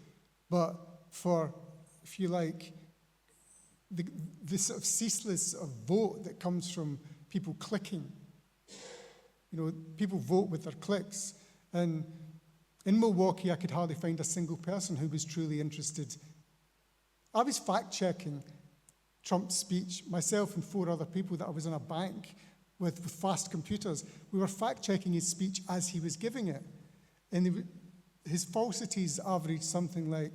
but for, if you like, the sort of ceaseless vote that comes from people clicking. You know, people vote with their clicks. And in Milwaukee, I could hardly find a single person who was truly interested. I was fact-checking Trump's speech, myself and 4 other people that I was in a bank with fast computers. We were fact-checking his speech as he was giving it. And his falsities averaged something like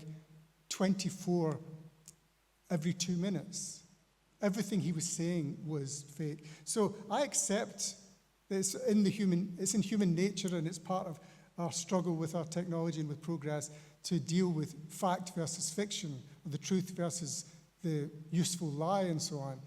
24 every 2 minutes. Everything he was saying was fake. So I accept that it's in human nature, and it's part of our struggle with our technology and with progress to deal with fact versus fiction, or the truth versus the useful lie, and so on.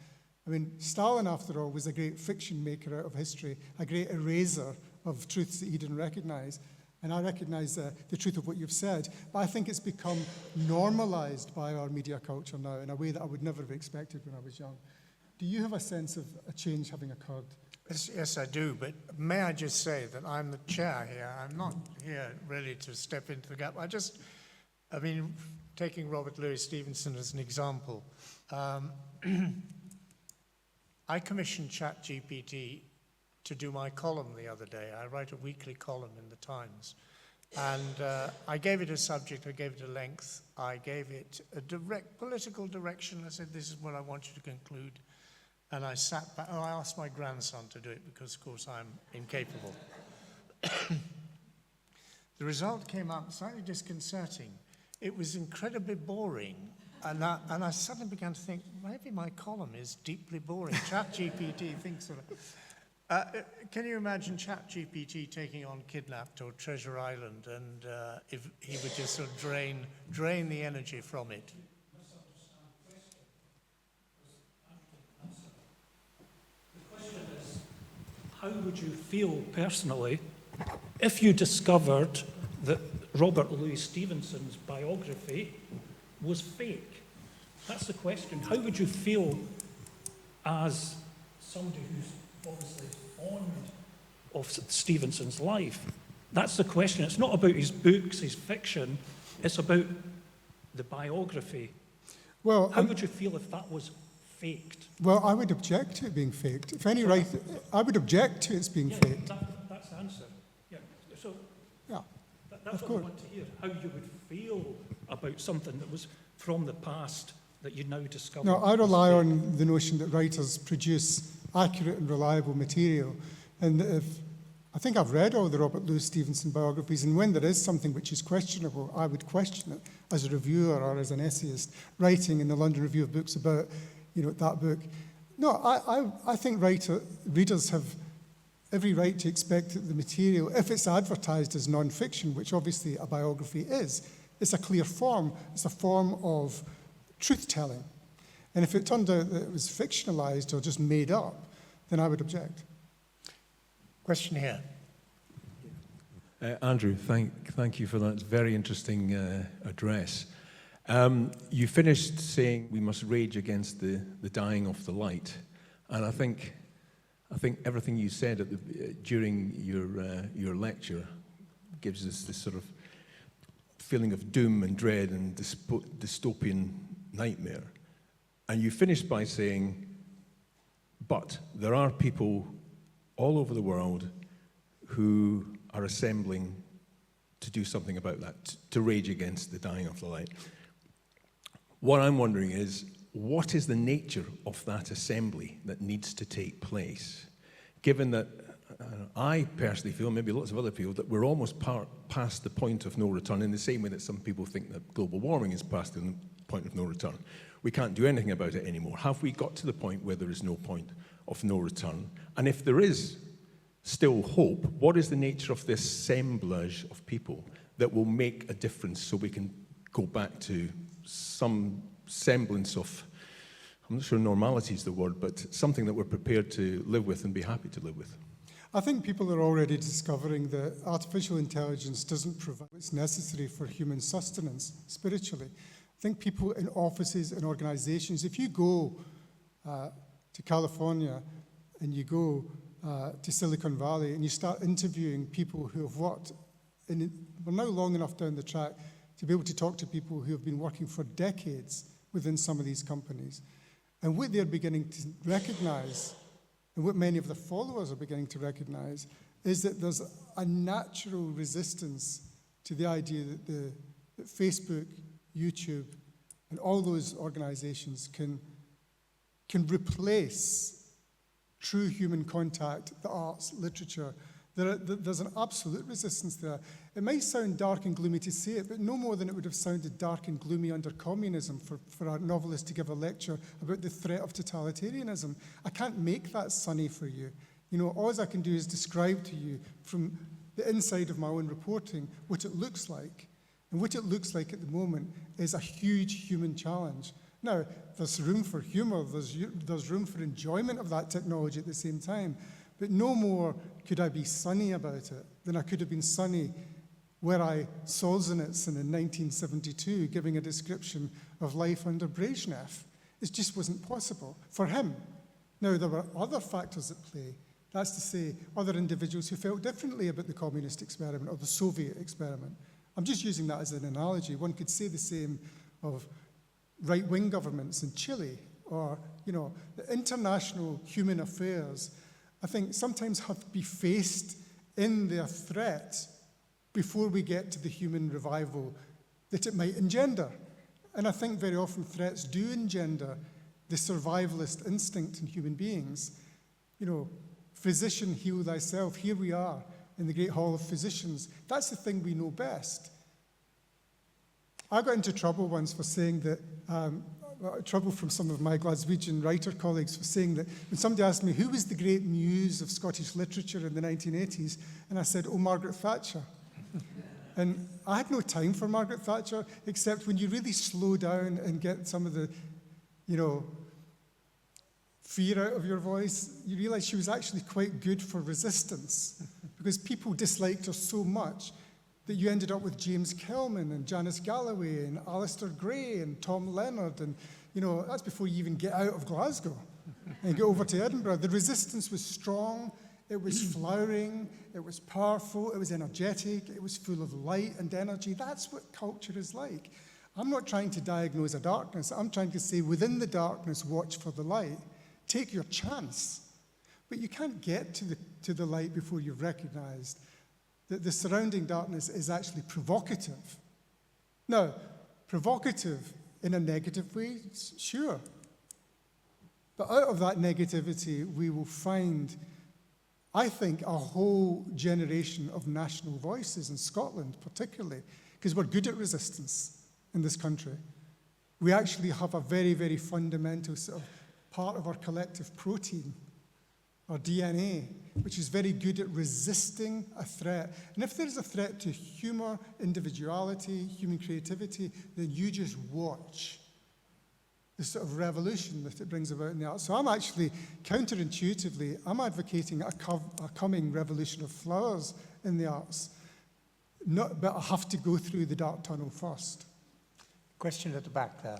I mean, Stalin, after all, was a great fiction maker out of history, a great eraser of truths that he didn't recognize. And I recognize the truth of what you've said, but I think it's become normalized by our media culture now in a way that I would never have expected when I was young. Do you have a sense of a change having occurred? Yes, I do, but may I just say that I'm the chair here. I'm not here really to step into the gap. Taking Robert Louis Stevenson as an example, I commissioned ChatGPT to do my column the other day. I write a weekly column in the Times. And I gave it a subject, I gave it a length, I gave it a direct political direction. I said, this is what I want you to conclude. And I sat back, I asked my grandson to do it because, of course, I'm incapable. The result came out slightly disconcerting. It was incredibly boring. And I suddenly began to think, maybe my column is deeply boring. ChatGPT thinks of it. Can you imagine ChatGPT taking on Kidnapped or Treasure Island, and if he would just sort of drain the energy from it? The question is, how would you feel personally if you discovered that Robert Louis Stevenson's biography was fake? That's the question. How would you feel as somebody who's obviously fond of Stevenson's life? That's the question. It's not about his books, his fiction. It's about the biography. Well, How would you feel if that was faked? well, I would object to it being faked. If any writer, I would object to it being Yeah, faked. that's the answer. Yeah. So Yeah. that's what I want to hear. How you would feel about something that was from the past that you now discover. No, I was rely fake. on the notion that writers produce accurate and reliable material. And I think I've read all the Robert Louis Stevenson biographies, and when there is something which is questionable, I would question it as a reviewer or as an essayist writing in the London Review of Books about, that book. No, I think readers have every right to expect that the material, if it's advertised as non-fiction, which obviously a biography is, it's a clear form. It's a form of truth-telling. And if it turned out that it was fictionalized or just made up, then I would object. Question here. Andrew, thank you for that very interesting address. You finished saying we must rage against the dying of the light, and I think everything you said during your lecture gives us this sort of feeling of doom and dread and dystopian nightmare. And you finished by saying, but there are people all over the world who are assembling to do something about that, to rage against the dying of the light. What I'm wondering is, what is the nature of that assembly that needs to take place? Given that I personally feel, maybe lots of other people, that we're almost past the point of no return, in the same way that some people think that global warming is past the point of no return. We can't do anything about it anymore. Have we got to the point where there is no point of no return? And if there is still hope, what is the nature of this assemblage of people that will make a difference so we can go back to some semblance of, I'm not sure normality is the word, but something that we're prepared to live with and be happy to live with? I think people are already discovering that artificial intelligence doesn't provide what's necessary for human sustenance spiritually. I think people in offices and organizations, if you go to California and you go to Silicon Valley and you start interviewing people who have worked, we're now long enough down the track to be able to talk to people who have been working for decades within some of these companies. And what they're beginning to recognize, and what many of their followers are beginning to recognize, is that there's a natural resistance to the idea that Facebook, YouTube, and all those organizations can replace true human contact, the arts, literature. There's an absolute resistance there. It might sound dark and gloomy to say it, but no more than it would have sounded dark and gloomy under communism for a novelist to give a lecture about the threat of totalitarianism. I can't make that sunny for you. All I can do is describe to you from the inside of my own reporting what it looks like. And what it looks like at the moment is a huge human challenge. Now, there's room for humor, there's room for enjoyment of that technology at the same time, but no more could I be sunny about it than I could have been sunny were I Solzhenitsyn in 1972 giving a description of life under Brezhnev. It just wasn't possible for him. Now, there were other factors at play. That's to say, other individuals who felt differently about the communist experiment or the Soviet experiment. I'm just using that as an analogy. One could say the same of right-wing governments in Chile, or, the international human affairs, I think, sometimes have to be faced in their threat before we get to the human revival that it might engender. And I think very often threats do engender the survivalist instinct in human beings. Physician, heal thyself. Here we are in the Great Hall of Physicians. That's the thing we know best. I got into trouble once for saying that, trouble from some of my Glaswegian writer colleagues for saying that when somebody asked me who was the great muse of Scottish literature in the 1980s, and I said, Margaret Thatcher. And I had no time for Margaret Thatcher, except when you really slow down and get some of the, fear out of your voice, you realize she was actually quite good for resistance, because people disliked her so much that you ended up with James Kelman and Janice Galloway and Alistair Gray and Tom Leonard and, You know, that's before you even get out of Glasgow and get over to Edinburgh. The resistance was strong, it was flowering, it was powerful, it was energetic, it was full of light and energy. That's what culture is like. I'm not trying to diagnose a darkness. I'm trying to say within the darkness, watch for the light. Take your chance. But you can't get to the light before you've recognized that the surrounding darkness is actually provocative. Now, provocative in a negative way, sure. But out of that negativity, we will find, I think, a whole generation of national voices in Scotland, particularly, because we're good at resistance in this country. We actually have a very, very fundamental sort of part of our collective protein, our DNA, which is very good at resisting a threat. And if there's a threat to humor, individuality, human creativity, then you just watch the sort of revolution that it brings about in the arts. So I'm actually, counterintuitively, I'm advocating a coming revolution of flowers in the arts. But I have to go through the dark tunnel first. Question at the back there.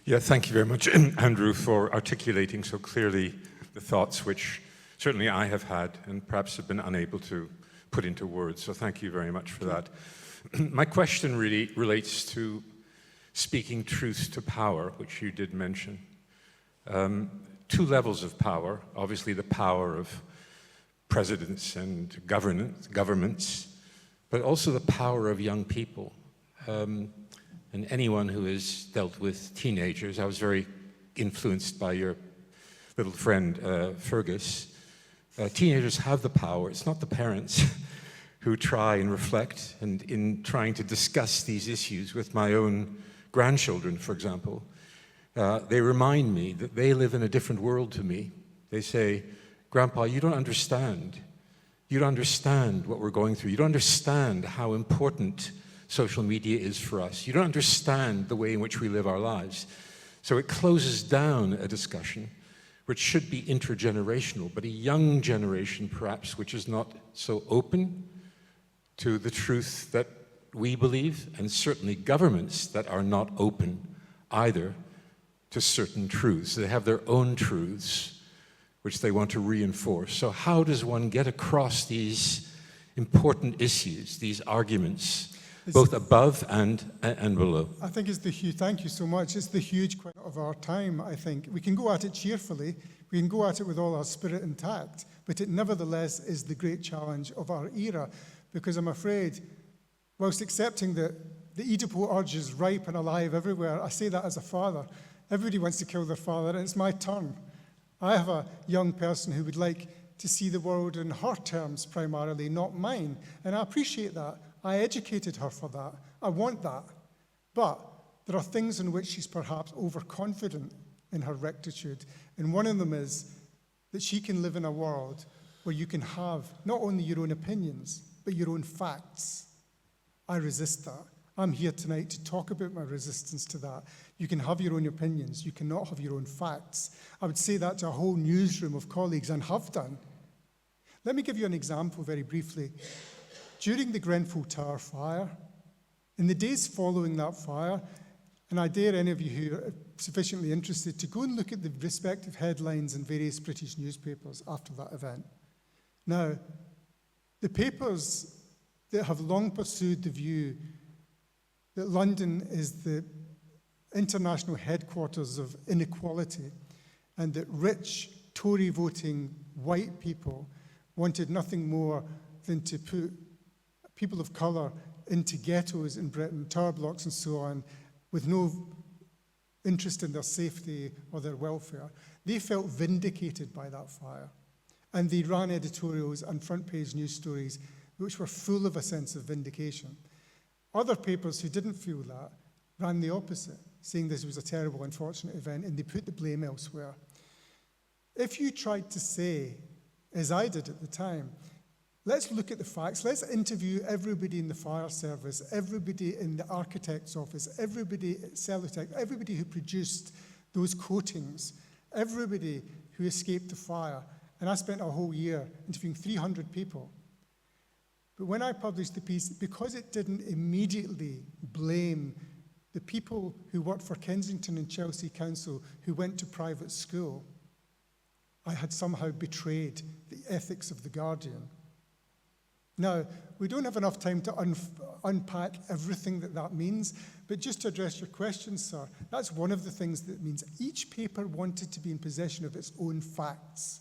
Yeah, thank you very much, Andrew, for articulating so clearly the thoughts which certainly I have had and perhaps have been unable to put into words. So thank you very much for that. My question really relates to speaking truth to power, which you did mention. Two levels of power, obviously the power of presidents and governments, but also the power of young people. And anyone who has dealt with teenagers, I was very influenced by your little friend, Fergus. Teenagers have the power. It's not the parents who try and reflect. And in trying to discuss these issues with my own grandchildren, for example, they remind me that they live in a different world to me. They say, Grandpa, you don't understand. You don't understand what we're going through. You don't understand how important social media is for us. You don't understand the way in which we live our lives. So it closes down a discussion which should be intergenerational, but a young generation perhaps which is not so open to the truth that we believe, and certainly governments that are not open either to certain truths. They have their own truths which they want to reinforce. So how does one get across these important issues, these arguments, both above and below? I think it's thank you so much. It's the huge question of our time, I think. We can go at it cheerfully, we can go at it with all our spirit intact, but it nevertheless is the great challenge of our era, because I'm afraid, whilst accepting that the Oedipal urge is ripe and alive everywhere, I say that as a father. Everybody wants to kill their father, and it's my turn. I have a young person who would like to see the world in her terms primarily, not mine, and I appreciate that. I educated her for that. I want that. But there are things in which she's perhaps overconfident in her rectitude. And one of them is that she can live in a world where you can have not only your own opinions, but your own facts. I resist that. I'm here tonight to talk about my resistance to that. You can have your own opinions. You cannot have your own facts. I would say that to a whole newsroom of colleagues, and have done. Let me give you an example very briefly. During the Grenfell Tower fire, in the days following that fire, and I dare any of you who are sufficiently interested to go and look at the respective headlines in various British newspapers after that event. Now, the papers that have long pursued the view that London is the international headquarters of inequality and that rich Tory voting white people wanted nothing more than to put people of colour into ghettos in Britain, tower blocks and so on, with no interest in their safety or their welfare. They felt vindicated by that fire. And they ran editorials and front-page news stories which were full of a sense of vindication. Other papers who didn't feel that ran the opposite, saying this was a terrible, unfortunate event, and they put the blame elsewhere. If you tried to say, as I did at the time, let's look at the facts. Let's interview everybody in the fire service, everybody in the architect's office, everybody at Cellotech, everybody who produced those coatings, everybody who escaped the fire. And I spent a whole year interviewing 300 people. But when I published the piece, because it didn't immediately blame the people who worked for Kensington and Chelsea Council who went to private school, I had somehow betrayed the ethics of The Guardian. Now, we don't have enough time to unpack everything that means, but just to address your question, sir, that's one of the things that means. Each paper wanted to be in possession of its own facts,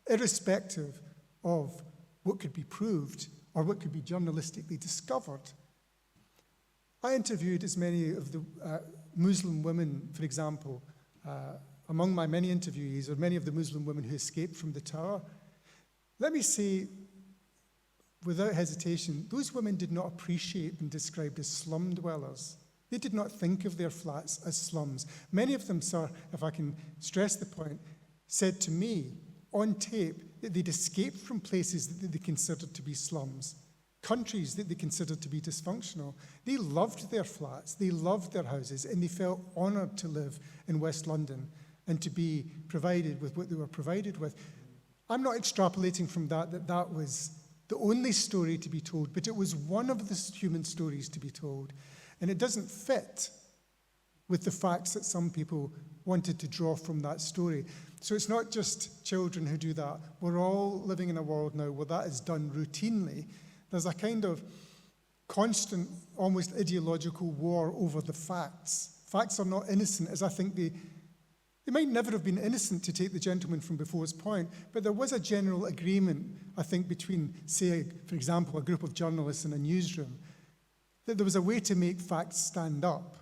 irrespective of what could be proved or what could be journalistically discovered. I interviewed as many of the Muslim women, for example, among my many interviewees, or many of the Muslim women who escaped from the tower. Let me say, without hesitation, those women did not appreciate being described as slum dwellers. They did not think of their flats as slums. Many of them, sir, if I can stress the point, said to me on tape that they'd escaped from places that they considered to be slums, countries that they considered to be dysfunctional. They loved their flats, they loved their houses, and they felt honoured to live in West London and to be provided with what they were provided with. I'm not extrapolating from that was the only story to be told, but it was one of the human stories to be told. And it doesn't fit with the facts that some people wanted to draw from that story. So it's not just children who do that. We're all living in a world now where that is done routinely. There's a kind of constant, almost ideological war over the facts. Facts are not innocent, as I think they might never have been innocent, to take the gentleman from before's point, but there was a general agreement, I think, between, say, for example, a group of journalists in a newsroom, that there was a way to make facts stand up.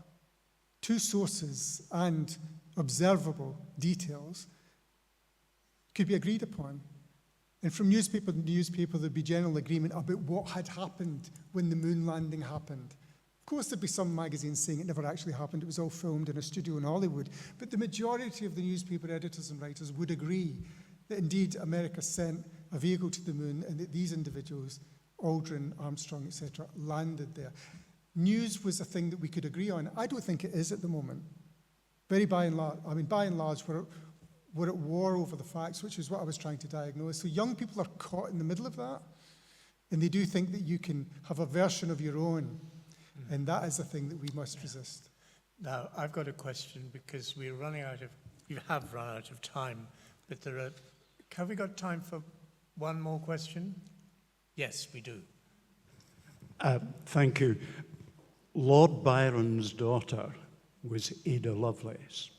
Two sources and observable details could be agreed upon. And from newspaper to newspaper, there'd be general agreement about what had happened when the moon landing happened. Of course, there'd be some magazines saying it never actually happened, it was all filmed in a studio in Hollywood. But the majority of the newspaper editors and writers would agree that indeed America sent a vehicle to the moon and that these individuals, Aldrin, Armstrong, etc., landed there. News was a thing that we could agree on. I don't think it is at the moment. By and large, we're at war over the facts, which is what I was trying to diagnose. So young people are caught in the middle of that, and they do think that you can have a version of your own. And that is a thing that we must resist. Now, I've got a question because you have run out of time, but have we got time for one more question? Yes, we do. Thank you. Lord Byron's daughter was Ada Lovelace.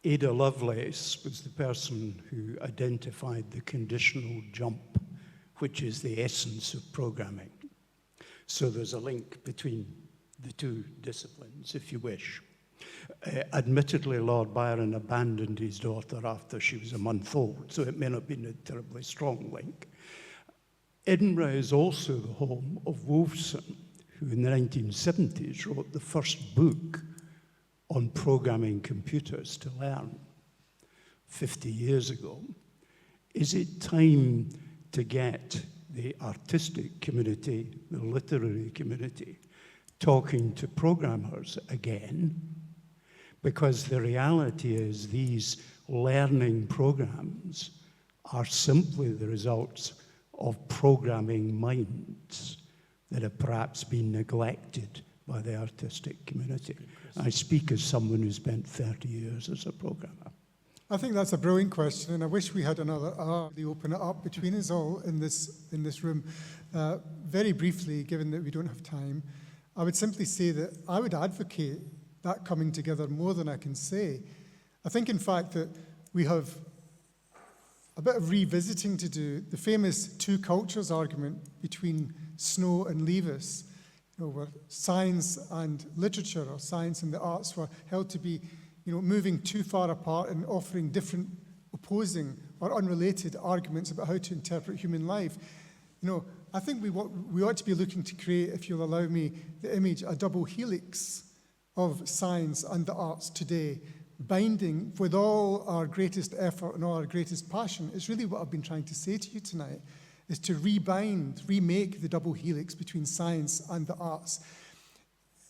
Ada Lovelace was the person who identified the conditional jump, which is the essence of programming. So there's a link between the two disciplines, if you wish. Admittedly, Lord Byron abandoned his daughter after she was a month old, so it may not have been a terribly strong link. Edinburgh is also the home of Wolfson, who in the 1970s wrote the first book on programming computers to learn 50 years ago. Is it time to get the artistic community, the literary community, talking to programmers again? Because the reality is these learning programs are simply the results of programming minds that have perhaps been neglected by the artistic community. I speak as someone who spent 30 years as a programmer. I think that's a brilliant question, and I wish we had another hour to open it up between us all in this room. Very briefly, given that we don't have time, I would simply say that I would advocate that coming together more than I can say. I think, in fact, that we have a bit of revisiting to do. The famous two cultures argument between Snow and Leavis, where science and literature, or science and the arts, were held to be moving too far apart and offering different opposing or unrelated arguments about how to interpret human life. I think we ought to be looking to create, if you'll allow me the image, a double helix of science and the arts today, binding with all our greatest effort and all our greatest passion. It's really what I've been trying to say to you tonight, is to remake the double helix between science and the arts.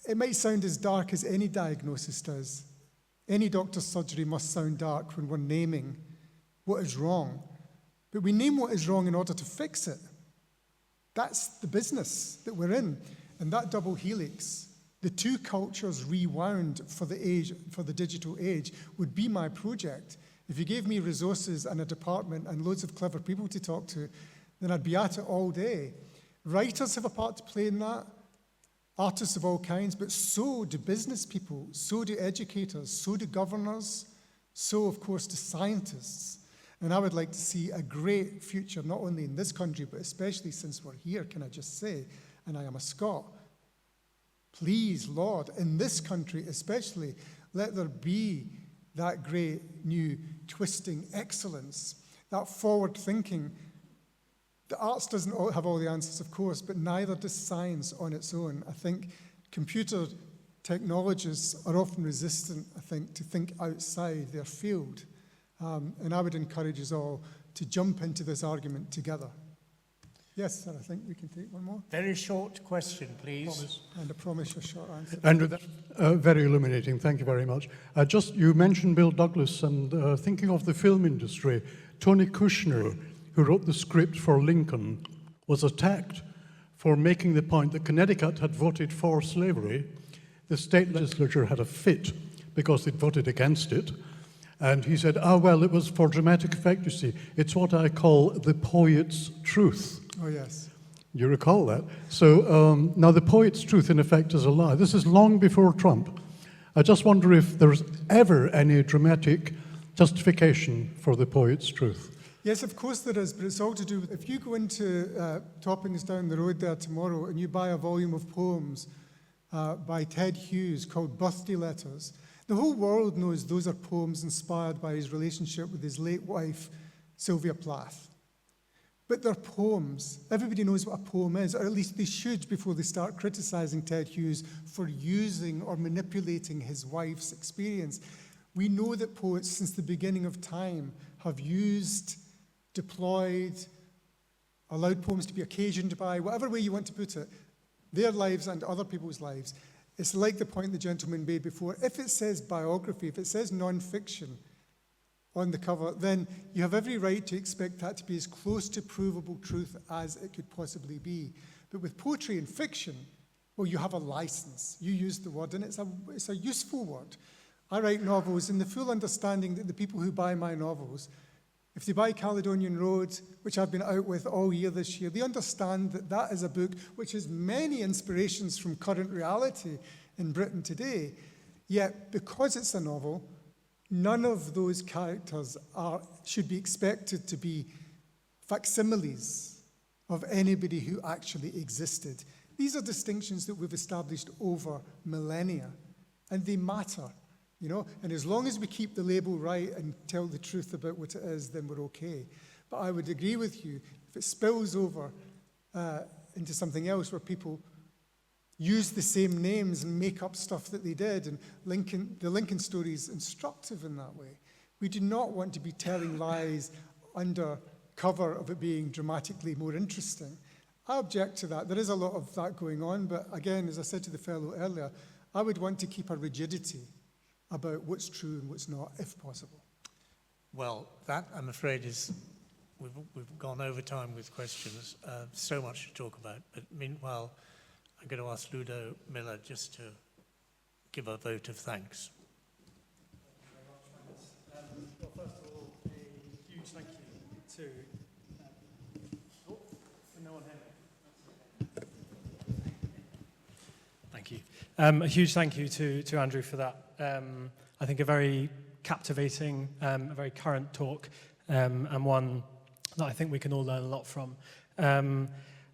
It might sound as dark as any diagnosis does. Any doctor's surgery must sound dark when we're naming what is wrong. But we name what is wrong in order to fix it. That's the business that we're in. And that double helix the two cultures rewound for the digital age would be my project. If you gave me resources and a department and loads of clever people to talk to, then I'd be at it all day. Writers have a part to play in that, artists of all kinds, but so do business people, so do educators, so do governors, so, of course, do scientists. And I would like to see a great future, not only in this country, but especially since we're here, can I just say, and I am a Scot. Please, Lord, in this country especially, let there be that great new twisting excellence, that forward thinking. The arts doesn't have all the answers, of course, but neither does science on its own. I think computer technologists are often resistant, to think outside their field. And I would encourage us all to jump into this argument together. Yes, sir, I think we can take one more. Very short question, please. And I promise you a short answer. Andrew, that's very illuminating. Thank you very much. You mentioned Bill Douglas, and thinking of the film industry, Tony Kushner, who wrote the script for Lincoln, was attacked for making the point that Connecticut had voted for slavery. The state legislature had a fit because they'd voted against it. And he said, well, it was for dramatic effect, you see. It's what I call the poet's truth. Oh, yes. You recall that? So now the poet's truth, in effect, is a lie. This is long before Trump. I just wonder if there's ever any dramatic justification for the poet's truth. Yes, of course there is, but it's all to do with, if you go into Toppings down the road there tomorrow and you buy a volume of poems by Ted Hughes called Birthday Letters, the whole world knows those are poems inspired by his relationship with his late wife, Sylvia Plath. But they're poems. Everybody knows what a poem is, or at least they should before they start criticizing Ted Hughes for using or manipulating his wife's experience. We know that poets, since the beginning of time, have used, deployed, allowed poems to be occasioned by, whatever way you want to put it, their lives and other people's lives. It's like the point the gentleman made before. If it says biography, if it says non-fiction on the cover, then you have every right to expect that to be as close to provable truth as it could possibly be. But with poetry and fiction, well, you have a license. You use the word, and it's a useful word. I write novels in the full understanding that the people who buy my novels, if they buy Caledonian Road, which I've been out with all year this year, they understand that that is a book which has many inspirations from current reality in Britain today. Yet, because it's a novel, none of those characters should be expected to be facsimiles of anybody who actually existed. These are distinctions that we've established over millennia, and they matter, you know. And as long as we keep the label right and tell the truth about what it is, then we're okay. But I would agree with you, if it spills over into something else where people use the same names and make up stuff that they did, and the Lincoln story is instructive in that way. We do not want to be telling lies under cover of it being dramatically more interesting. I object to that. There is a lot of that going on, but again, as I said to the fellow earlier, I would want to keep a rigidity about what's true and what's not, if possible. Well, that, I'm afraid, is... We've gone over time with questions. So much to talk about. But meanwhile, I'm going to ask Ludo Miller just to give a vote of thanks. Well, first of all, a huge thank you to... no one here. Thank you. A huge thank you to Andrew for that. I think a very captivating, a very current talk, and one that I think we can all learn a lot from.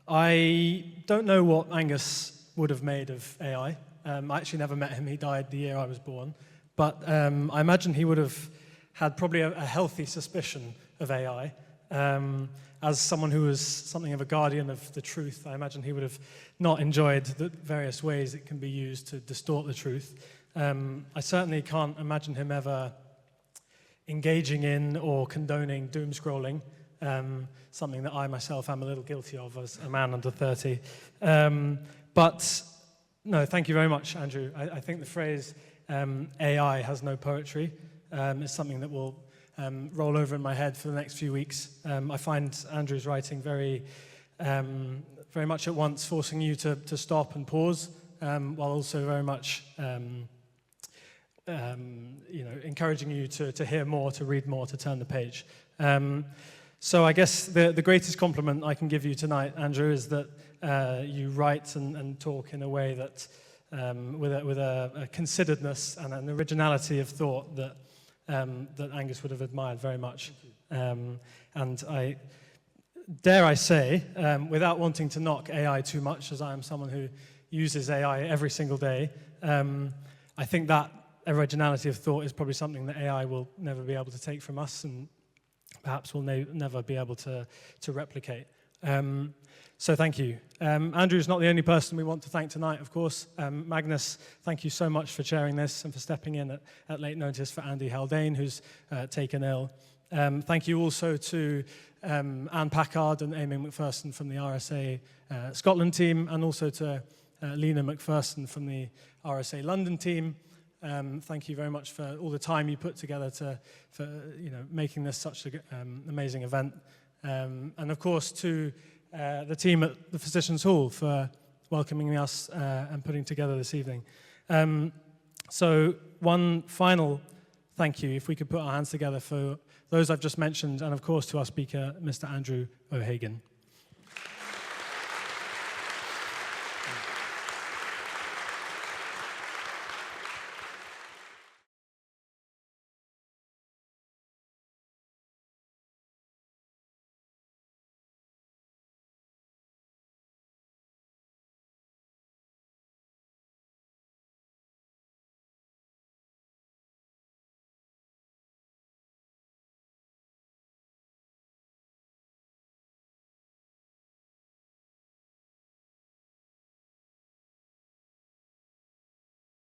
I don't know what Angus would have made of AI. I actually never met him. He died the year I was born. But I imagine he would have had probably a healthy suspicion of AI. As someone who was something of a guardian of the truth, I imagine he would have not enjoyed the various ways it can be used to distort the truth. I certainly can't imagine him ever engaging in or condoning doom scrolling, something that I myself am a little guilty of as a man under 30. But no, thank you very much, Andrew. I think the phrase AI has no poetry is something that will roll over in my head for the next few weeks. I find Andrew's writing very much at once forcing you to stop and pause while also very much encouraging you to hear more, to read more, to turn the page. So I guess the greatest compliment I can give you tonight, Andrew, is that you write and talk in a way that, with a consideredness and an originality of thought that Angus would have admired very much. And I dare say, without wanting to knock AI too much, as I am someone who uses AI every single day, I think that originality of thought is probably something that AI will never be able to take from us, and perhaps will never be able to replicate. So thank you. Andrew's not the only person we want to thank tonight, of course. Magnus, thank you so much for chairing this and for stepping in at late notice for Andy Haldane, who's taken ill. Thank you also to Anne Packard and Amy McPherson from the RSA Scotland team, and also to Lena McPherson from the RSA London team. Thank you very much for all the time you put together for making this such an amazing event. And of course to the team at the Physicians Hall for welcoming us and putting together this evening. So one final thank you, if we could put our hands together for those I've just mentioned, and of course to our speaker, Mr. Andrew O'Hagan.